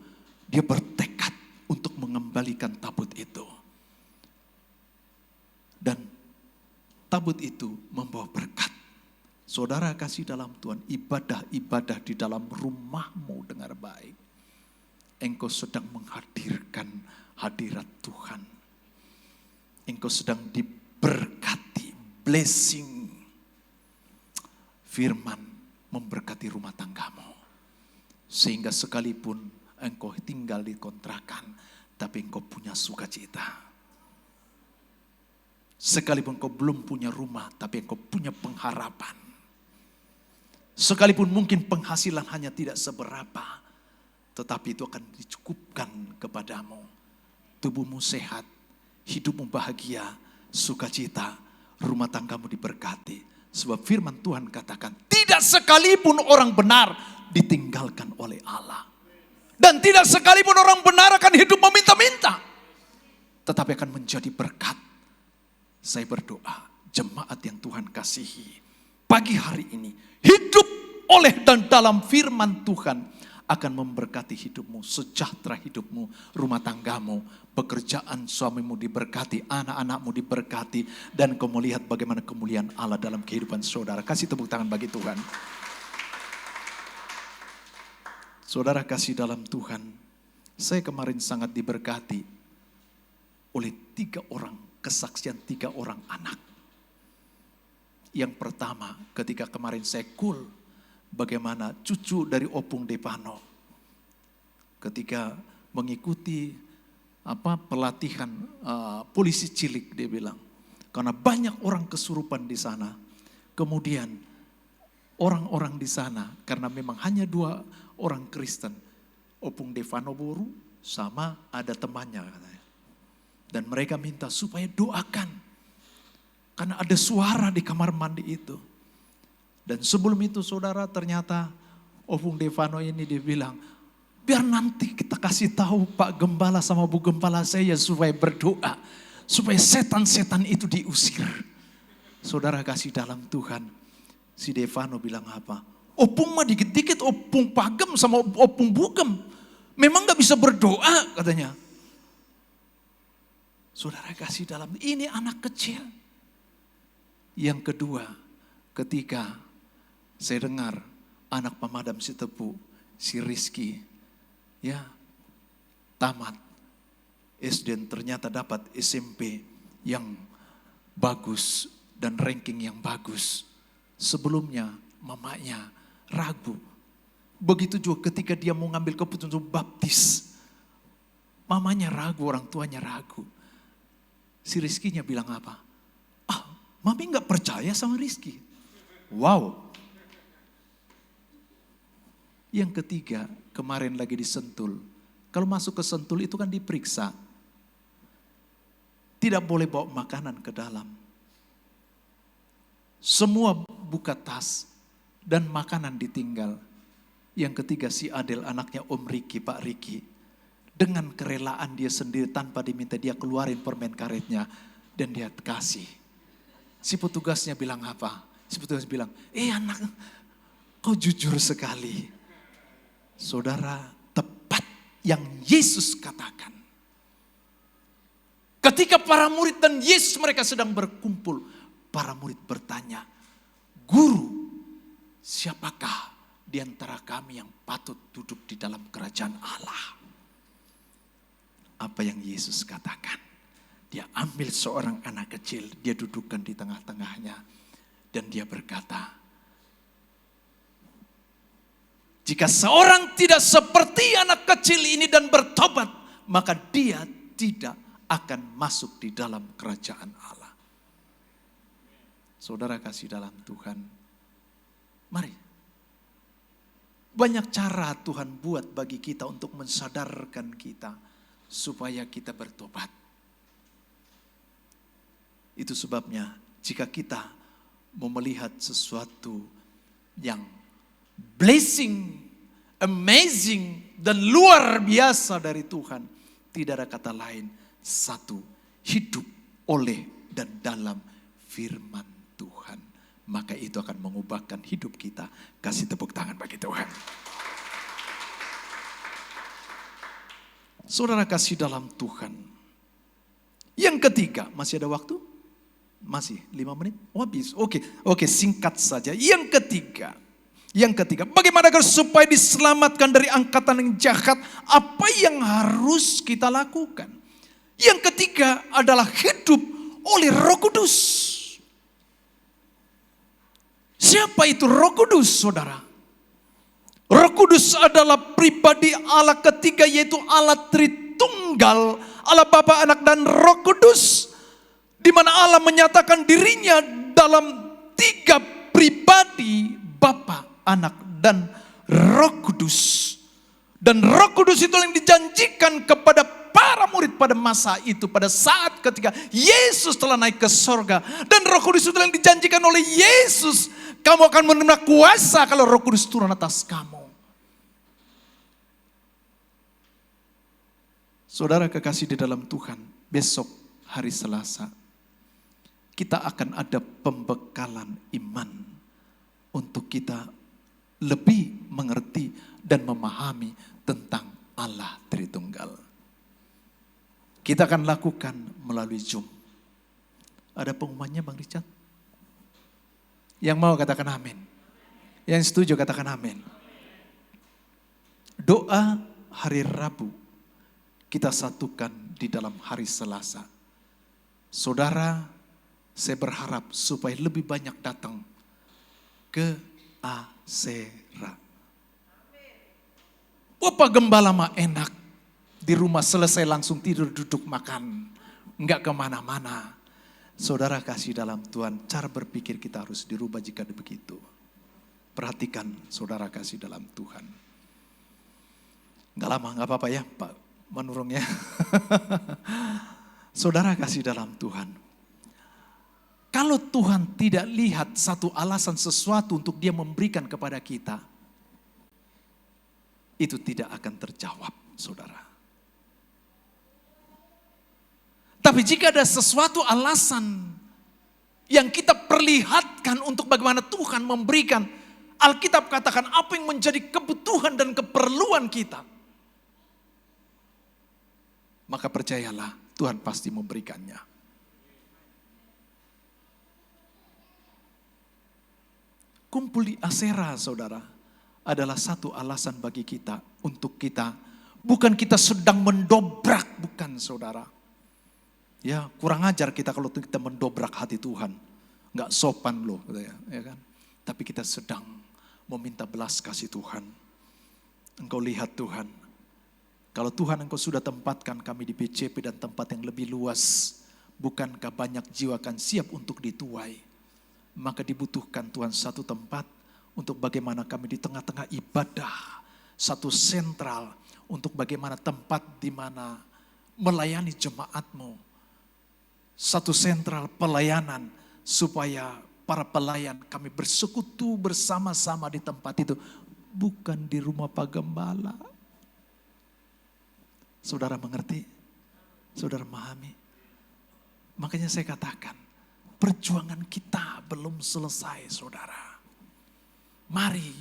Dia bertekad untuk mengembalikan tabut itu. Dan tabut itu membawa berkat. Saudara kasih dalam Tuhan, ibadah-ibadah di dalam rumahmu dengar baik. Engkau sedang menghadirkan hadirat Tuhan. Engkau sedang diberkati, blessing. Firman memberkati rumah tanggamu. Sehingga sekalipun engkau tinggal di kontrakan, tapi engkau punya sukacita. Sekalipun kau belum punya rumah, tapi engkau punya pengharapan. Sekalipun mungkin penghasilan hanya tidak seberapa, tetapi itu akan dicukupkan kepadamu. Tubuhmu sehat, hidupmu bahagia, sukacita, rumah tanggamu diberkati. Sebab firman Tuhan katakan, tidak sekalipun orang benar ditinggalkan oleh Allah. Dan tidak sekalipun orang benar akan hidup meminta-minta, tetapi akan menjadi berkat. Saya berdoa, jemaat yang Tuhan kasihi, pagi hari ini hidup oleh dan dalam firman Tuhan akan memberkati hidupmu, sejahtera hidupmu, rumah tanggamu, pekerjaan suamimu diberkati, anak-anakmu diberkati, dan kau melihat bagaimana kemuliaan Allah dalam kehidupan saudara. Kasih tepuk tangan bagi Tuhan. Saudara kasih dalam Tuhan, saya kemarin sangat diberkati oleh 3 orang. Kesaksian 3 orang anak. Yang pertama ketika kemarin saya bagaimana cucu dari Opung Depano. Ketika mengikuti pelatihan polisi cilik dia bilang. Karena banyak orang kesurupan di sana. Kemudian orang-orang di sana karena memang hanya 2 orang Kristen. Opung Depano Boru sama ada temannya katanya. Dan mereka minta supaya doakan. Karena ada suara di kamar mandi itu. Dan sebelum itu saudara ternyata Opung Devano ini dia bilang, biar nanti kita kasih tahu Pak Gembala sama Bu Gembala saya supaya berdoa. Supaya setan-setan itu diusir. Saudara kasih dalam Tuhan, si Devano bilang apa? Opung mah dikit-dikit opung pagem sama opung bugem. Memang gak bisa berdoa katanya. Saudara kasih dalam, ini anak kecil. Yang kedua, ketika saya dengar anak pemadam si Tepu, si Rizky, ya tamat SD, ternyata dapat SMP yang bagus dan ranking yang bagus. Sebelumnya mamanya ragu. Begitu juga ketika dia mau ngambil keputusan untuk baptis. Mamanya ragu, orang tuanya ragu. Si Rizky-nya bilang apa? Mami gak percaya sama Rizky. Wow. Yang ketiga, kemarin lagi di Sentul. Kalau masuk ke Sentul itu kan diperiksa. Tidak boleh bawa makanan ke dalam. Semua buka tas dan makanan ditinggal. Yang ketiga si Adel, anaknya Om Riki, Pak Riki. Dengan kerelaan dia sendiri tanpa diminta, dia keluarin permen karetnya dan dia kasih. Si petugasnya bilang apa? Si petugas bilang, anak, kau jujur sekali. Saudara, tepat yang Yesus katakan. Ketika para murid dan Yesus mereka sedang berkumpul, para murid bertanya, Guru, siapakah di antara kami yang patut duduk di dalam kerajaan Allah? Apa yang Yesus katakan? Dia ambil seorang anak kecil, dia dudukkan di tengah-tengahnya. Dan dia berkata, jika seorang tidak seperti anak kecil ini dan bertobat, maka dia tidak akan masuk di dalam kerajaan Allah. Saudara kasih dalam Tuhan, mari. Banyak cara Tuhan buat bagi kita untuk mensadarkan kita supaya kita bertobat. Itu sebabnya jika kita mau melihat sesuatu yang blessing, amazing, dan luar biasa dari Tuhan, tidak ada kata lain, satu, hidup oleh dan dalam firman Tuhan. Maka itu akan mengubahkan hidup kita. Kasih tepuk tangan bagi Tuhan. Saudara kasih dalam Tuhan. Yang ketiga, masih ada waktu? Masih 5 menit? Oh habis. Oke, singkat saja. Yang ketiga, bagaimana supaya diselamatkan dari angkatan yang jahat? Apa yang harus kita lakukan? Yang ketiga adalah hidup oleh Roh Kudus. Siapa itu Roh Kudus, saudara? Roh Kudus adalah pribadi Allah ketiga, yaitu Allah Tritunggal, Allah Bapa, Anak, dan Roh Kudus. Di mana Allah menyatakan dirinya dalam 3 pribadi, Bapa, Anak, dan Roh Kudus. Dan Roh Kudus itu yang dijanjikan kepada para murid pada masa itu, pada saat ketika Yesus telah naik ke sorga. Dan Roh Kudus itu yang dijanjikan oleh Yesus, kamu akan menerima kuasa kalau Roh Kudus turun atas kamu. Saudara kekasih di dalam Tuhan, besok hari Selasa, kita akan ada pembekalan iman untuk kita lebih mengerti dan memahami tentang Allah Tritunggal. Kita akan lakukan melalui Zoom. Ada pengumumannya Bang Richard? Yang mau katakan amin. Yang setuju katakan amin. Doa hari Rabu kita satukan di dalam hari Selasa. Saudara, saya berharap supaya lebih banyak datang ke Asera. Bapak gembala mah enak. Di rumah selesai langsung tidur, duduk makan. Enggak kemana-mana. Saudara kasih dalam Tuhan, cara berpikir kita harus dirubah jika begitu. Perhatikan saudara kasih dalam Tuhan. Enggak lama, enggak apa-apa ya Pak Manurung ya. Saudara kasih dalam Tuhan. Kalau Tuhan tidak lihat satu alasan sesuatu untuk dia memberikan kepada kita, itu tidak akan terjawab, saudara. Tapi jika ada sesuatu alasan yang kita perlihatkan untuk bagaimana Tuhan memberikan. Alkitab katakan apa yang menjadi kebutuhan dan keperluan kita. Maka percayalah Tuhan pasti memberikannya. Kumpul di Asera, saudara, adalah satu alasan bagi kita untuk kita. Bukan kita sedang mendobrak, bukan saudara. Ya, kurang ajar kita kalau kita mendobrak hati Tuhan. Nggak sopan loh, gitu ya kan? Tapi kita sedang meminta belas kasih Tuhan. Engkau lihat Tuhan, kalau Tuhan engkau sudah tempatkan kami di BCP dan tempat yang lebih luas, bukankah banyak jiwa akan siap untuk dituai? Maka dibutuhkan Tuhan satu tempat untuk bagaimana kami di tengah-tengah ibadah, satu sentral untuk bagaimana tempat di mana melayani jemaat-Mu. Satu sentral pelayanan supaya para pelayan kami bersekutu bersama-sama di tempat itu. Bukan di rumah Pak Gembala. Saudara mengerti? Saudara memahami? Makanya saya katakan, perjuangan kita belum selesai saudara. Mari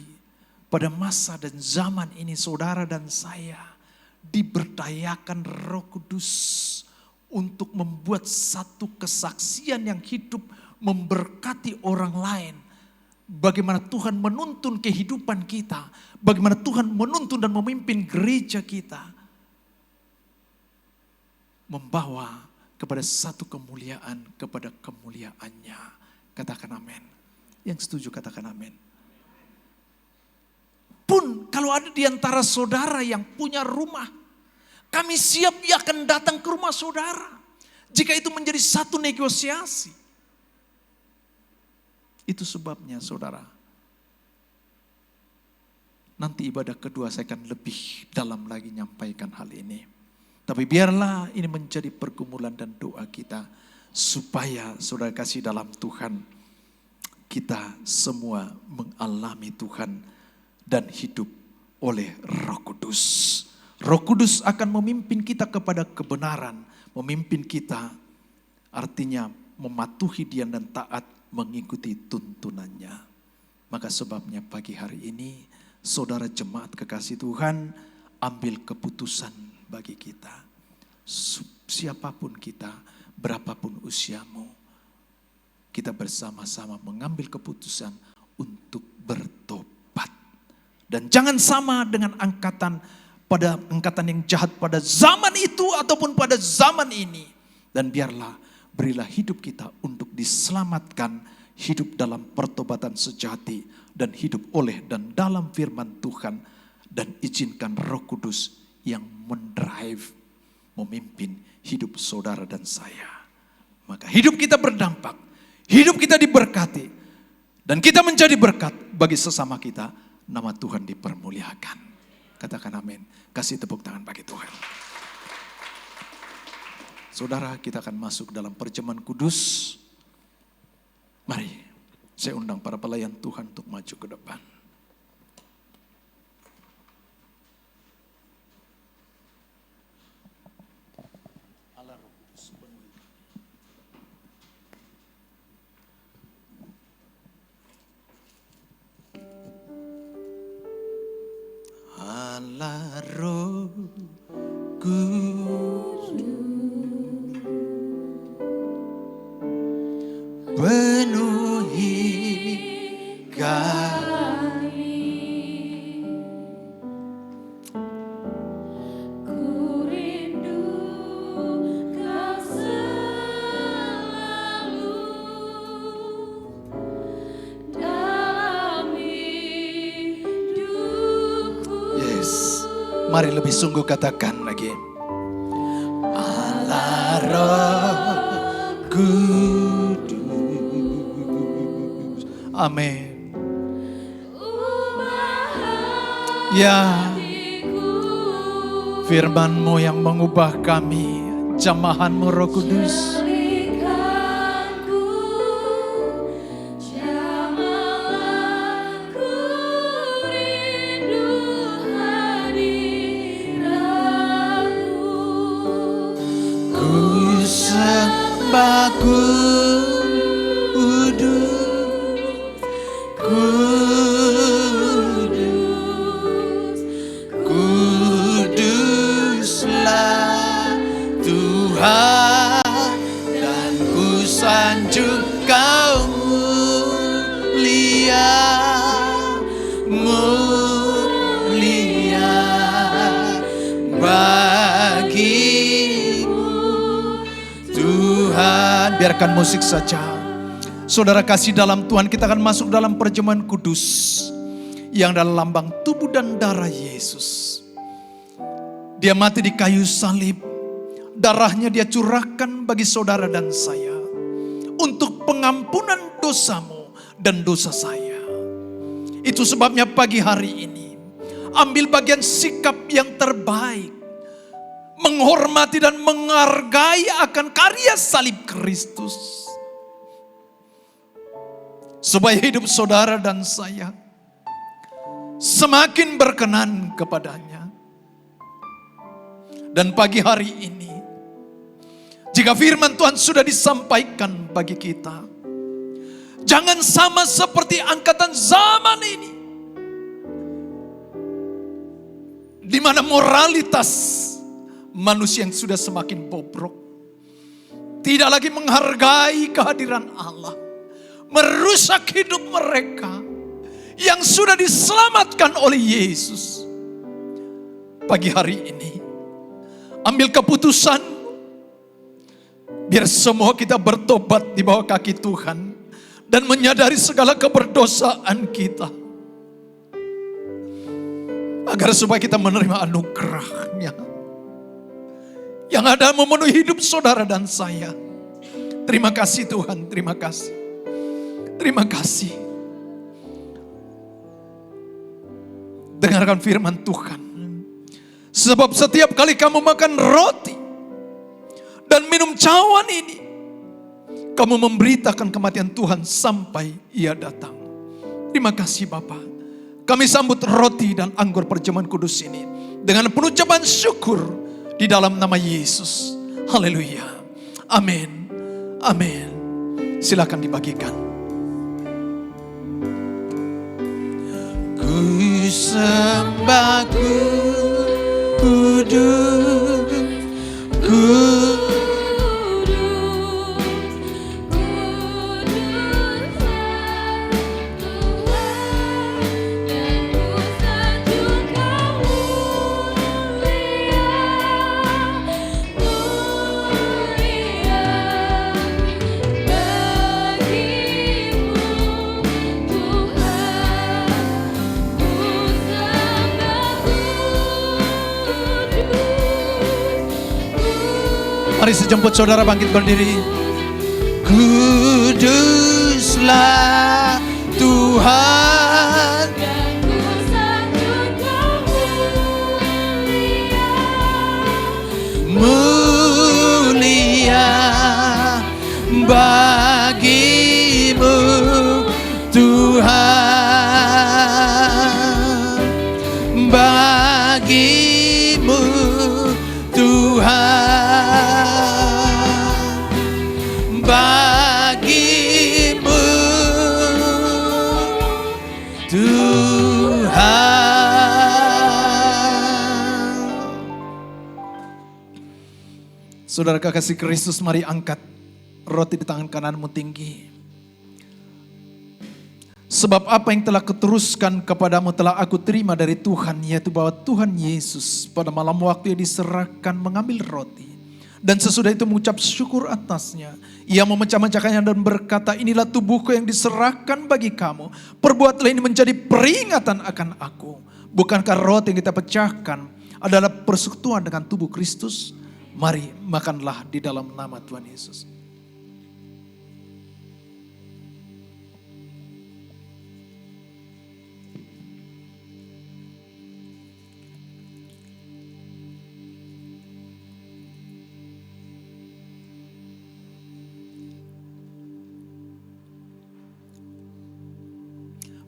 pada masa dan zaman ini saudara dan saya diberdayakan Roh Kudus untuk membuat satu kesaksian yang hidup memberkati orang lain. Bagaimana Tuhan menuntun kehidupan kita. Bagaimana Tuhan menuntun dan memimpin gereja kita. Membawa kepada satu kemuliaan kepada kemuliaannya. Katakan amin. Yang setuju katakan amin. Pun kalau ada di antara saudara yang punya rumah, kami siap akan datang ke rumah saudara. Jika itu menjadi satu negosiasi. Itu sebabnya saudara. Nanti ibadah kedua saya akan lebih dalam lagi nyampaikan hal ini. Tapi biarlah ini menjadi pergumulan dan doa kita. Supaya saudara kasih dalam Tuhan. Kita semua mengalami Tuhan. Dan hidup oleh Roh Kudus. Roh Kudus akan memimpin kita kepada kebenaran. Memimpin kita artinya mematuhi Dia dan taat mengikuti tuntunannya. Maka sebabnya pagi hari ini saudara jemaat kekasih Tuhan ambil keputusan bagi kita. Siapapun kita, berapapun usiamu, kita bersama-sama mengambil keputusan untuk bertobat. Dan jangan sama dengan angkatan yang jahat pada zaman itu ataupun pada zaman ini. Dan biarlah berilah hidup kita untuk diselamatkan, hidup dalam pertobatan sejati, dan hidup oleh dan dalam firman Tuhan. Dan izinkan Roh Kudus yang mendrive, memimpin hidup saudara dan saya. Maka hidup kita berdampak, hidup kita diberkati, dan kita menjadi berkat bagi sesama kita. Nama Tuhan dipermuliakan. Katakan amin. Kasih tepuk tangan bagi Tuhan. Saudara, kita akan masuk dalam perjamuan kudus. Mari, saya undang para pelayan Tuhan untuk maju ke depan. Allah Roh Kudus. Penuhi kami, Ku rindu Kau selalu dalam hidupku. Yes, mari lebih sungguh katakan lagi. Allah Roh Kudus. Amin. Ya, firman-Mu yang mengubah kami, jamahan-Mu Roh Kudus. Ku sembah, ku biarkan musik saja. Saudara kasih dalam Tuhan, kita akan masuk dalam perjamuan kudus yang dalam lambang tubuh dan darah Yesus. Dia mati di kayu salib, darahnya dia curahkan bagi saudara dan saya untuk pengampunan dosamu dan dosa saya. Itu sebabnya pagi hari ini ambil bagian sikap yang terbaik, menghormati dan menghargai akan karya salib Kristus, supaya hidup saudara dan saya semakin berkenan kepadanya. Dan pagi hari ini, jika firman Tuhan sudah disampaikan bagi kita, jangan sama seperti angkatan zaman ini, di mana moralitas manusia yang sudah semakin bobrok, tidak lagi menghargai kehadiran Allah, merusak hidup mereka yang sudah diselamatkan oleh Yesus. Pagi hari ini, ambil keputusan, biar semua kita bertobat di bawah kaki Tuhan dan menyadari segala keberdosaan kita, agar supaya kita menerima anugerah-Nya yang ada memenuhi hidup saudara dan saya. Terima kasih Tuhan, terima kasih. Terima kasih. Dengarkan firman Tuhan. Sebab setiap kali kamu makan roti dan minum cawan ini, kamu memberitakan kematian Tuhan sampai Ia datang. Terima kasih Bapa. Kami sambut roti dan anggur perjamuan kudus ini dengan pengucapan syukur di dalam nama Yesus. Haleluya. Amin. Amin. Silakan dibagikan. Ku sembah kudus, mari sejemput saudara bangkit berdiri. Kuduslah Tuhan, mulia bagimu Tuhan, bagimu Tuhan, bagimu Tuhan. Saudara kekasih Kristus, mari angkat roti di tangan kananmu tinggi. Sebab apa yang telah kuteruskan kepadamu telah aku terima dari Tuhan, yaitu bahwa Tuhan Yesus pada malam waktu yang diserahkan mengambil roti. Dan sesudah itu mengucap syukur atasnya. Ia memecah-mecahkannya dan berkata, inilah tubuhku yang diserahkan bagi kamu. Perbuatlah ini menjadi peringatan akan aku. Bukankah roti yang kita pecahkan adalah persekutuan dengan tubuh Kristus? Mari makanlah di dalam nama Tuhan Yesus.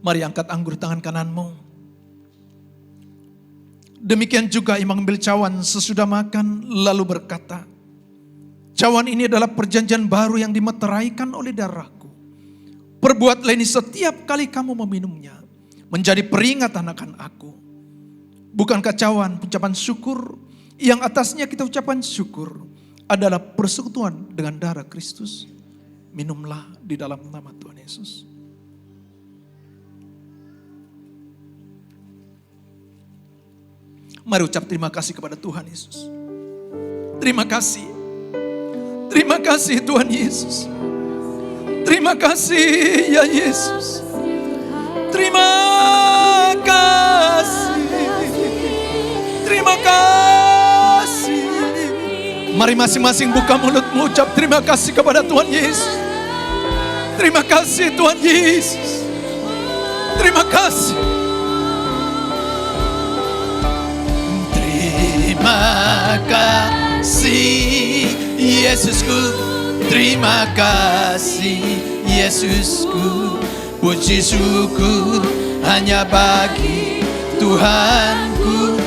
Mari angkat anggur tangan kananmu. Demikian juga ia mengambil cawan sesudah makan lalu berkata, cawan ini adalah perjanjian baru yang dimeteraikan oleh darahku. Perbuatlah ini setiap kali kamu meminumnya, menjadi peringatan akan aku. Bukankah cawan ucapan syukur yang atasnya kita ucapan syukur adalah persekutuan dengan darah Kristus? Minumlah di dalam nama Tuhan Yesus. Mari ucap terima kasih kepada Tuhan Yesus. Terima kasih. Terima kasih Tuhan Yesus. Terima kasih ya Yesus. Terima kasih. Terima kasih. Mari masing-masing buka mulutmu, ucap terima kasih kepada Tuhan Yesus. Terima kasih Tuhan Yesus. Terima kasih. Terima kasih Yesusku. Terima kasih Yesusku. Puji syukur hanya bagi Tuhanku.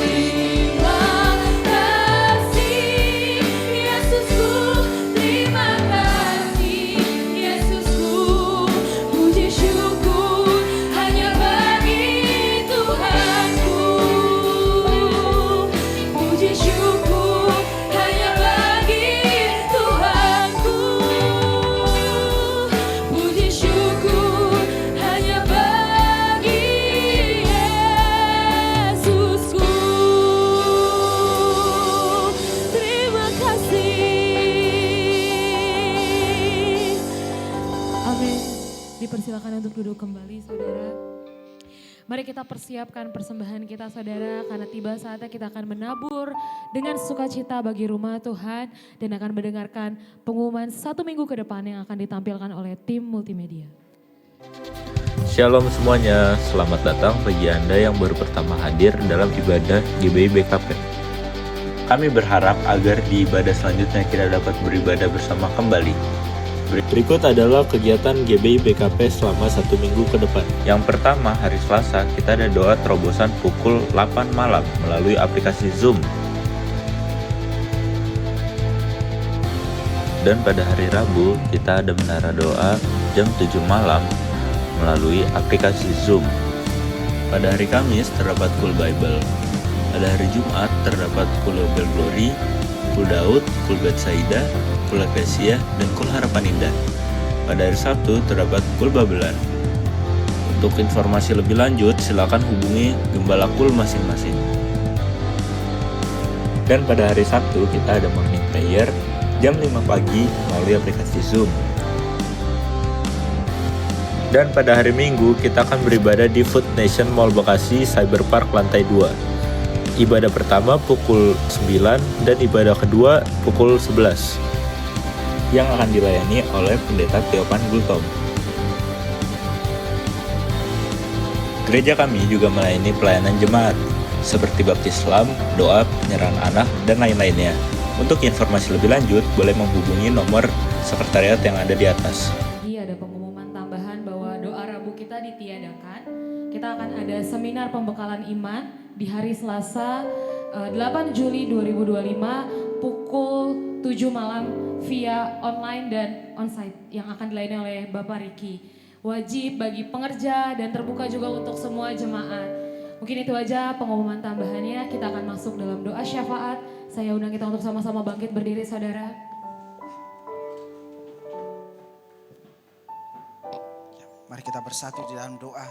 Dipersilakan untuk duduk kembali saudara. Mari kita persiapkan persembahan kita saudara, karena tiba saatnya kita akan menabur dengan sukacita bagi rumah Tuhan dan akan mendengarkan pengumuman 1 minggu ke depan yang akan ditampilkan oleh tim multimedia. Shalom semuanya, selamat datang bagi Anda yang baru pertama hadir dalam ibadah GBI BKP. Kami berharap agar di ibadah selanjutnya kita dapat beribadah bersama kembali. Berikut adalah kegiatan GBI BKP selama 1 minggu ke depan. Yang pertama, hari Selasa, kita ada doa terobosan pukul 8 malam melalui aplikasi Zoom. Dan pada hari Rabu, kita ada menara doa jam 7 malam melalui aplikasi Zoom. Pada hari Kamis, terdapat Cool Bible. Pada hari Jumat, terdapat Cool Bible Glory, Cool Daud, Cool Betsaida, Cool Ecclesia, dan Cool Harapan Indah. Pada hari Sabtu terdapat Cool Babelan. Untuk informasi lebih lanjut, silakan hubungi gembala Cool masing-masing. Dan pada hari Sabtu kita ada morning prayer jam 5 pagi melalui aplikasi Zoom. Dan pada hari Minggu kita akan beribadah di Food Nation Mall Bekasi Cyber Park lantai 2. Ibadah pertama pukul 9 dan ibadah kedua pukul 11 yang akan dilayani oleh Pendeta Theopan Gultom. Gereja kami juga melayani pelayanan jemaat seperti baptis Islam, doa, penyerahan anak, dan lain-lainnya. Untuk informasi lebih lanjut boleh menghubungi nomor sekretariat yang ada di atas. Ada pengumuman tambahan bahwa doa Rabu kita ditiadakan. Kita akan ada seminar pembekalan iman di hari Selasa 8 Juli 2025 pukul 7 malam via online dan onsite yang akan dilayani oleh Bapak Riki. Wajib bagi pengerja dan terbuka juga untuk semua jemaat. Mungkin itu aja pengumuman tambahannya. Kita akan masuk dalam doa syafaat. Saya undang kita untuk sama-sama bangkit berdiri saudara. Mari kita bersatu di dalam doa.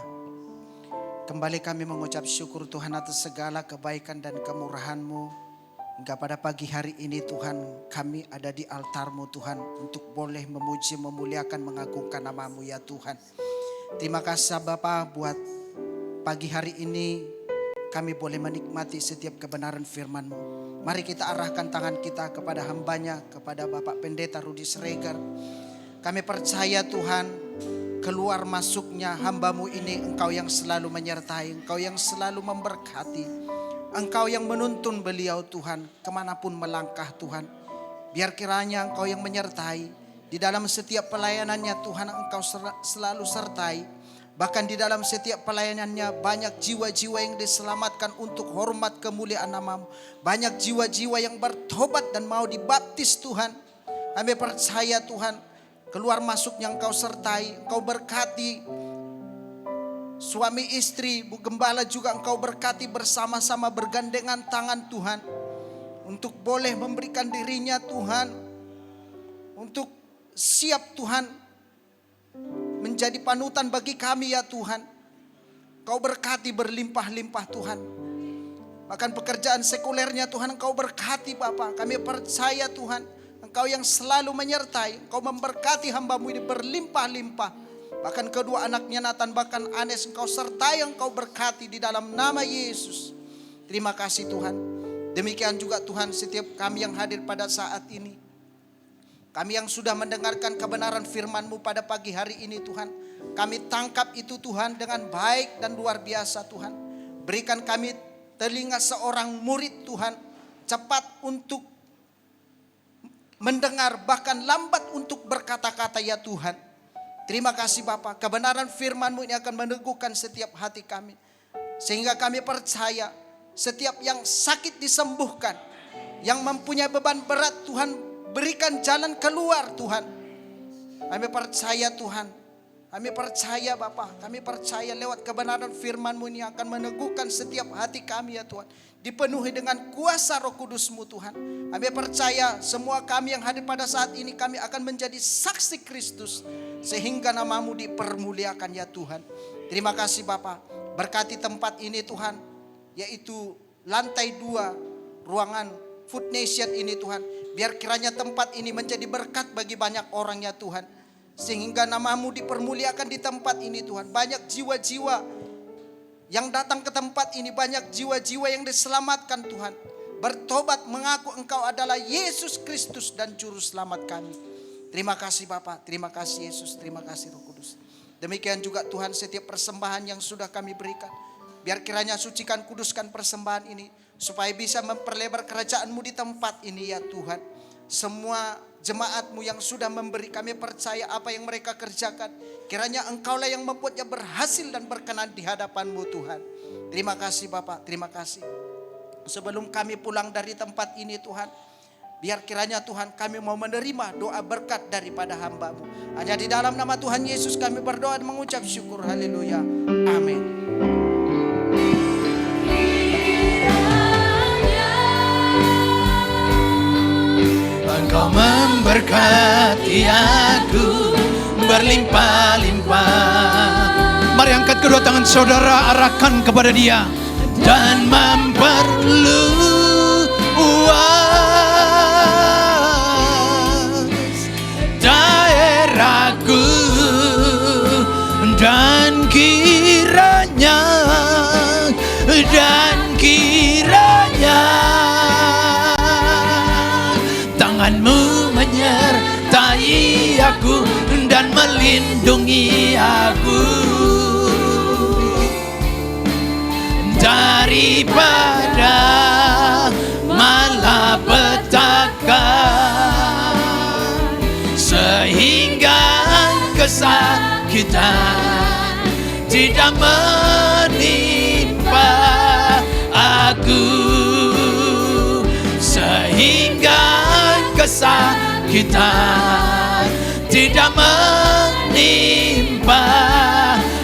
Kembali kami mengucap syukur Tuhan atas segala kebaikan dan kemurahan-Mu. Hingga pada pagi hari ini Tuhan, kami ada di altar-Mu Tuhan untuk boleh memuji, memuliakan, mengagungkan nama-Mu ya Tuhan. Terima kasih Bapa buat pagi hari ini kami boleh menikmati setiap kebenaran firman-Mu. Mari kita arahkan tangan kita kepada hamba-Nya, kepada Bapak Pendeta Rudi Sregar. Kami percaya Tuhan, keluar masuknya hamba-Mu ini Engkau yang selalu menyertai, Engkau yang selalu memberkati. Engkau yang menuntun beliau Tuhan, kemanapun melangkah Tuhan. Biar kiranya Engkau yang menyertai. Di dalam setiap pelayanannya Tuhan Engkau selalu sertai. Bahkan di dalam setiap pelayanannya banyak jiwa-jiwa yang diselamatkan untuk hormat kemuliaan nama-Mu. Banyak jiwa-jiwa yang bertobat dan mau dibaptis Tuhan. Kami percaya Tuhan, keluar masuknya Engkau sertai, Engkau berkati. Suami istri, Bu Gembala juga Engkau berkati bersama-sama bergandengan tangan Tuhan. Untuk boleh memberikan dirinya Tuhan. Untuk siap Tuhan menjadi panutan bagi kami ya Tuhan. Engkau berkati berlimpah-limpah Tuhan. Bahkan pekerjaan sekulernya Tuhan Engkau berkati Bapa. Kami percaya Tuhan Engkau yang selalu menyertai, Engkau memberkati hamba-Mu ini berlimpah-limpah. Bahkan kedua anaknya Nathan, bahkan Anes, Engkau sertai, Engkau berkati di dalam nama Yesus. Terima kasih Tuhan. Demikian juga Tuhan setiap kami yang hadir pada saat ini. Kami yang sudah mendengarkan kebenaran firman-Mu pada pagi hari ini Tuhan. Kami tangkap itu Tuhan dengan baik dan luar biasa Tuhan. Berikan kami telinga seorang murid Tuhan. Cepat untuk mendengar, bahkan lambat untuk berkata-kata ya Tuhan. Terima kasih Bapa, kebenaran firman-Mu ini akan meneguhkan setiap hati kami. Sehingga kami percaya setiap yang sakit disembuhkan. Yang mempunyai beban berat Tuhan, berikan jalan keluar Tuhan. Kami percaya Tuhan. Kami percaya Bapa, kami percaya lewat kebenaran firman-Mu ini akan meneguhkan setiap hati kami ya Tuhan. Dipenuhi dengan kuasa Roh Kudus-Mu Tuhan. Kami percaya semua kami yang hadir pada saat ini kami akan menjadi saksi Kristus. Sehingga nama-Mu dipermuliakan ya Tuhan. Terima kasih Bapa. Berkati tempat ini Tuhan. Yaitu lantai 2 ruangan Food Nation ini Tuhan. Biar kiranya tempat ini menjadi berkat bagi banyak orang ya Tuhan. Sehingga nama-Mu dipermuliakan di tempat ini Tuhan. Banyak jiwa-jiwa yang datang ke tempat ini. Banyak jiwa-jiwa yang diselamatkan Tuhan. Bertobat mengaku Engkau adalah Yesus Kristus dan Juru Selamat kami. Terima kasih Bapa, terima kasih Yesus, terima kasih Roh Kudus. Demikian juga Tuhan setiap persembahan yang sudah kami berikan. Biar kiranya sucikan, kuduskan persembahan ini. Supaya bisa memperlebar kerajaan-Mu di tempat ini ya Tuhan. Semua jemaat-Mu yang sudah memberi, kami percaya apa yang mereka kerjakan. Kiranya Engkaulah yang membuatnya berhasil dan berkenan di hadapan-Mu Tuhan. Terima kasih Bapak, terima kasih. Sebelum kami pulang dari tempat ini Tuhan, biar kiranya Tuhan kami mau menerima doa berkat daripada hamba-Mu. Hanya di dalam nama Tuhan Yesus kami berdoa dan mengucap syukur. Haleluya. Amin. Engkau memberkati aku berlimpah-limpah. Mari angkat kedua tangan saudara, arahkan kepada Dia dan memperluas daerahku, dan kiranya tangan-Mu menyertai aku dan melindungi aku daripada malapetaka, sehingga kesakitan tidak menimpa aku, sehingga kesakitan tidak menimpa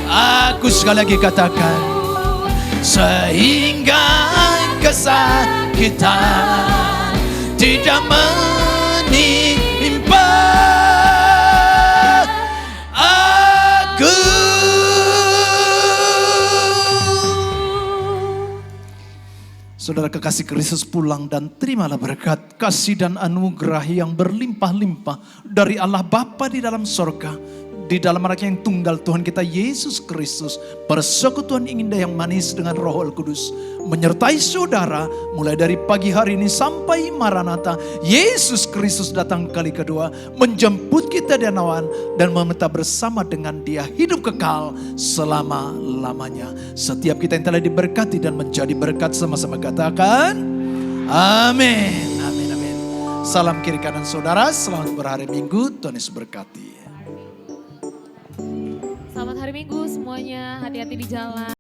aku. Sekali lagi katakan, sehingga kesakitan tidak menimpa aku. Saudara kekasih Kristus, pulang dan terimalah berkat, kasih dan anugerah yang berlimpah-limpah dari Allah Bapa di dalam sorga, di dalam Anaknya yang tunggal Tuhan kita Yesus Kristus, persekutuan indah yang manis dengan Roh Kudus menyertai saudara mulai dari pagi hari ini sampai Maranatha. Yesus Kristus datang kali kedua menjemput kita di awan dan meminta bersama dengan Dia hidup kekal selama-lamanya. Setiap kita yang telah diberkati dan menjadi berkat, sama-sama katakan amin. Amin, amin. Salam kiri kanan saudara, selamat berhari Minggu, Tuhan Yesus berkati. Selamat hari Minggu semuanya, hati-hati di jalan.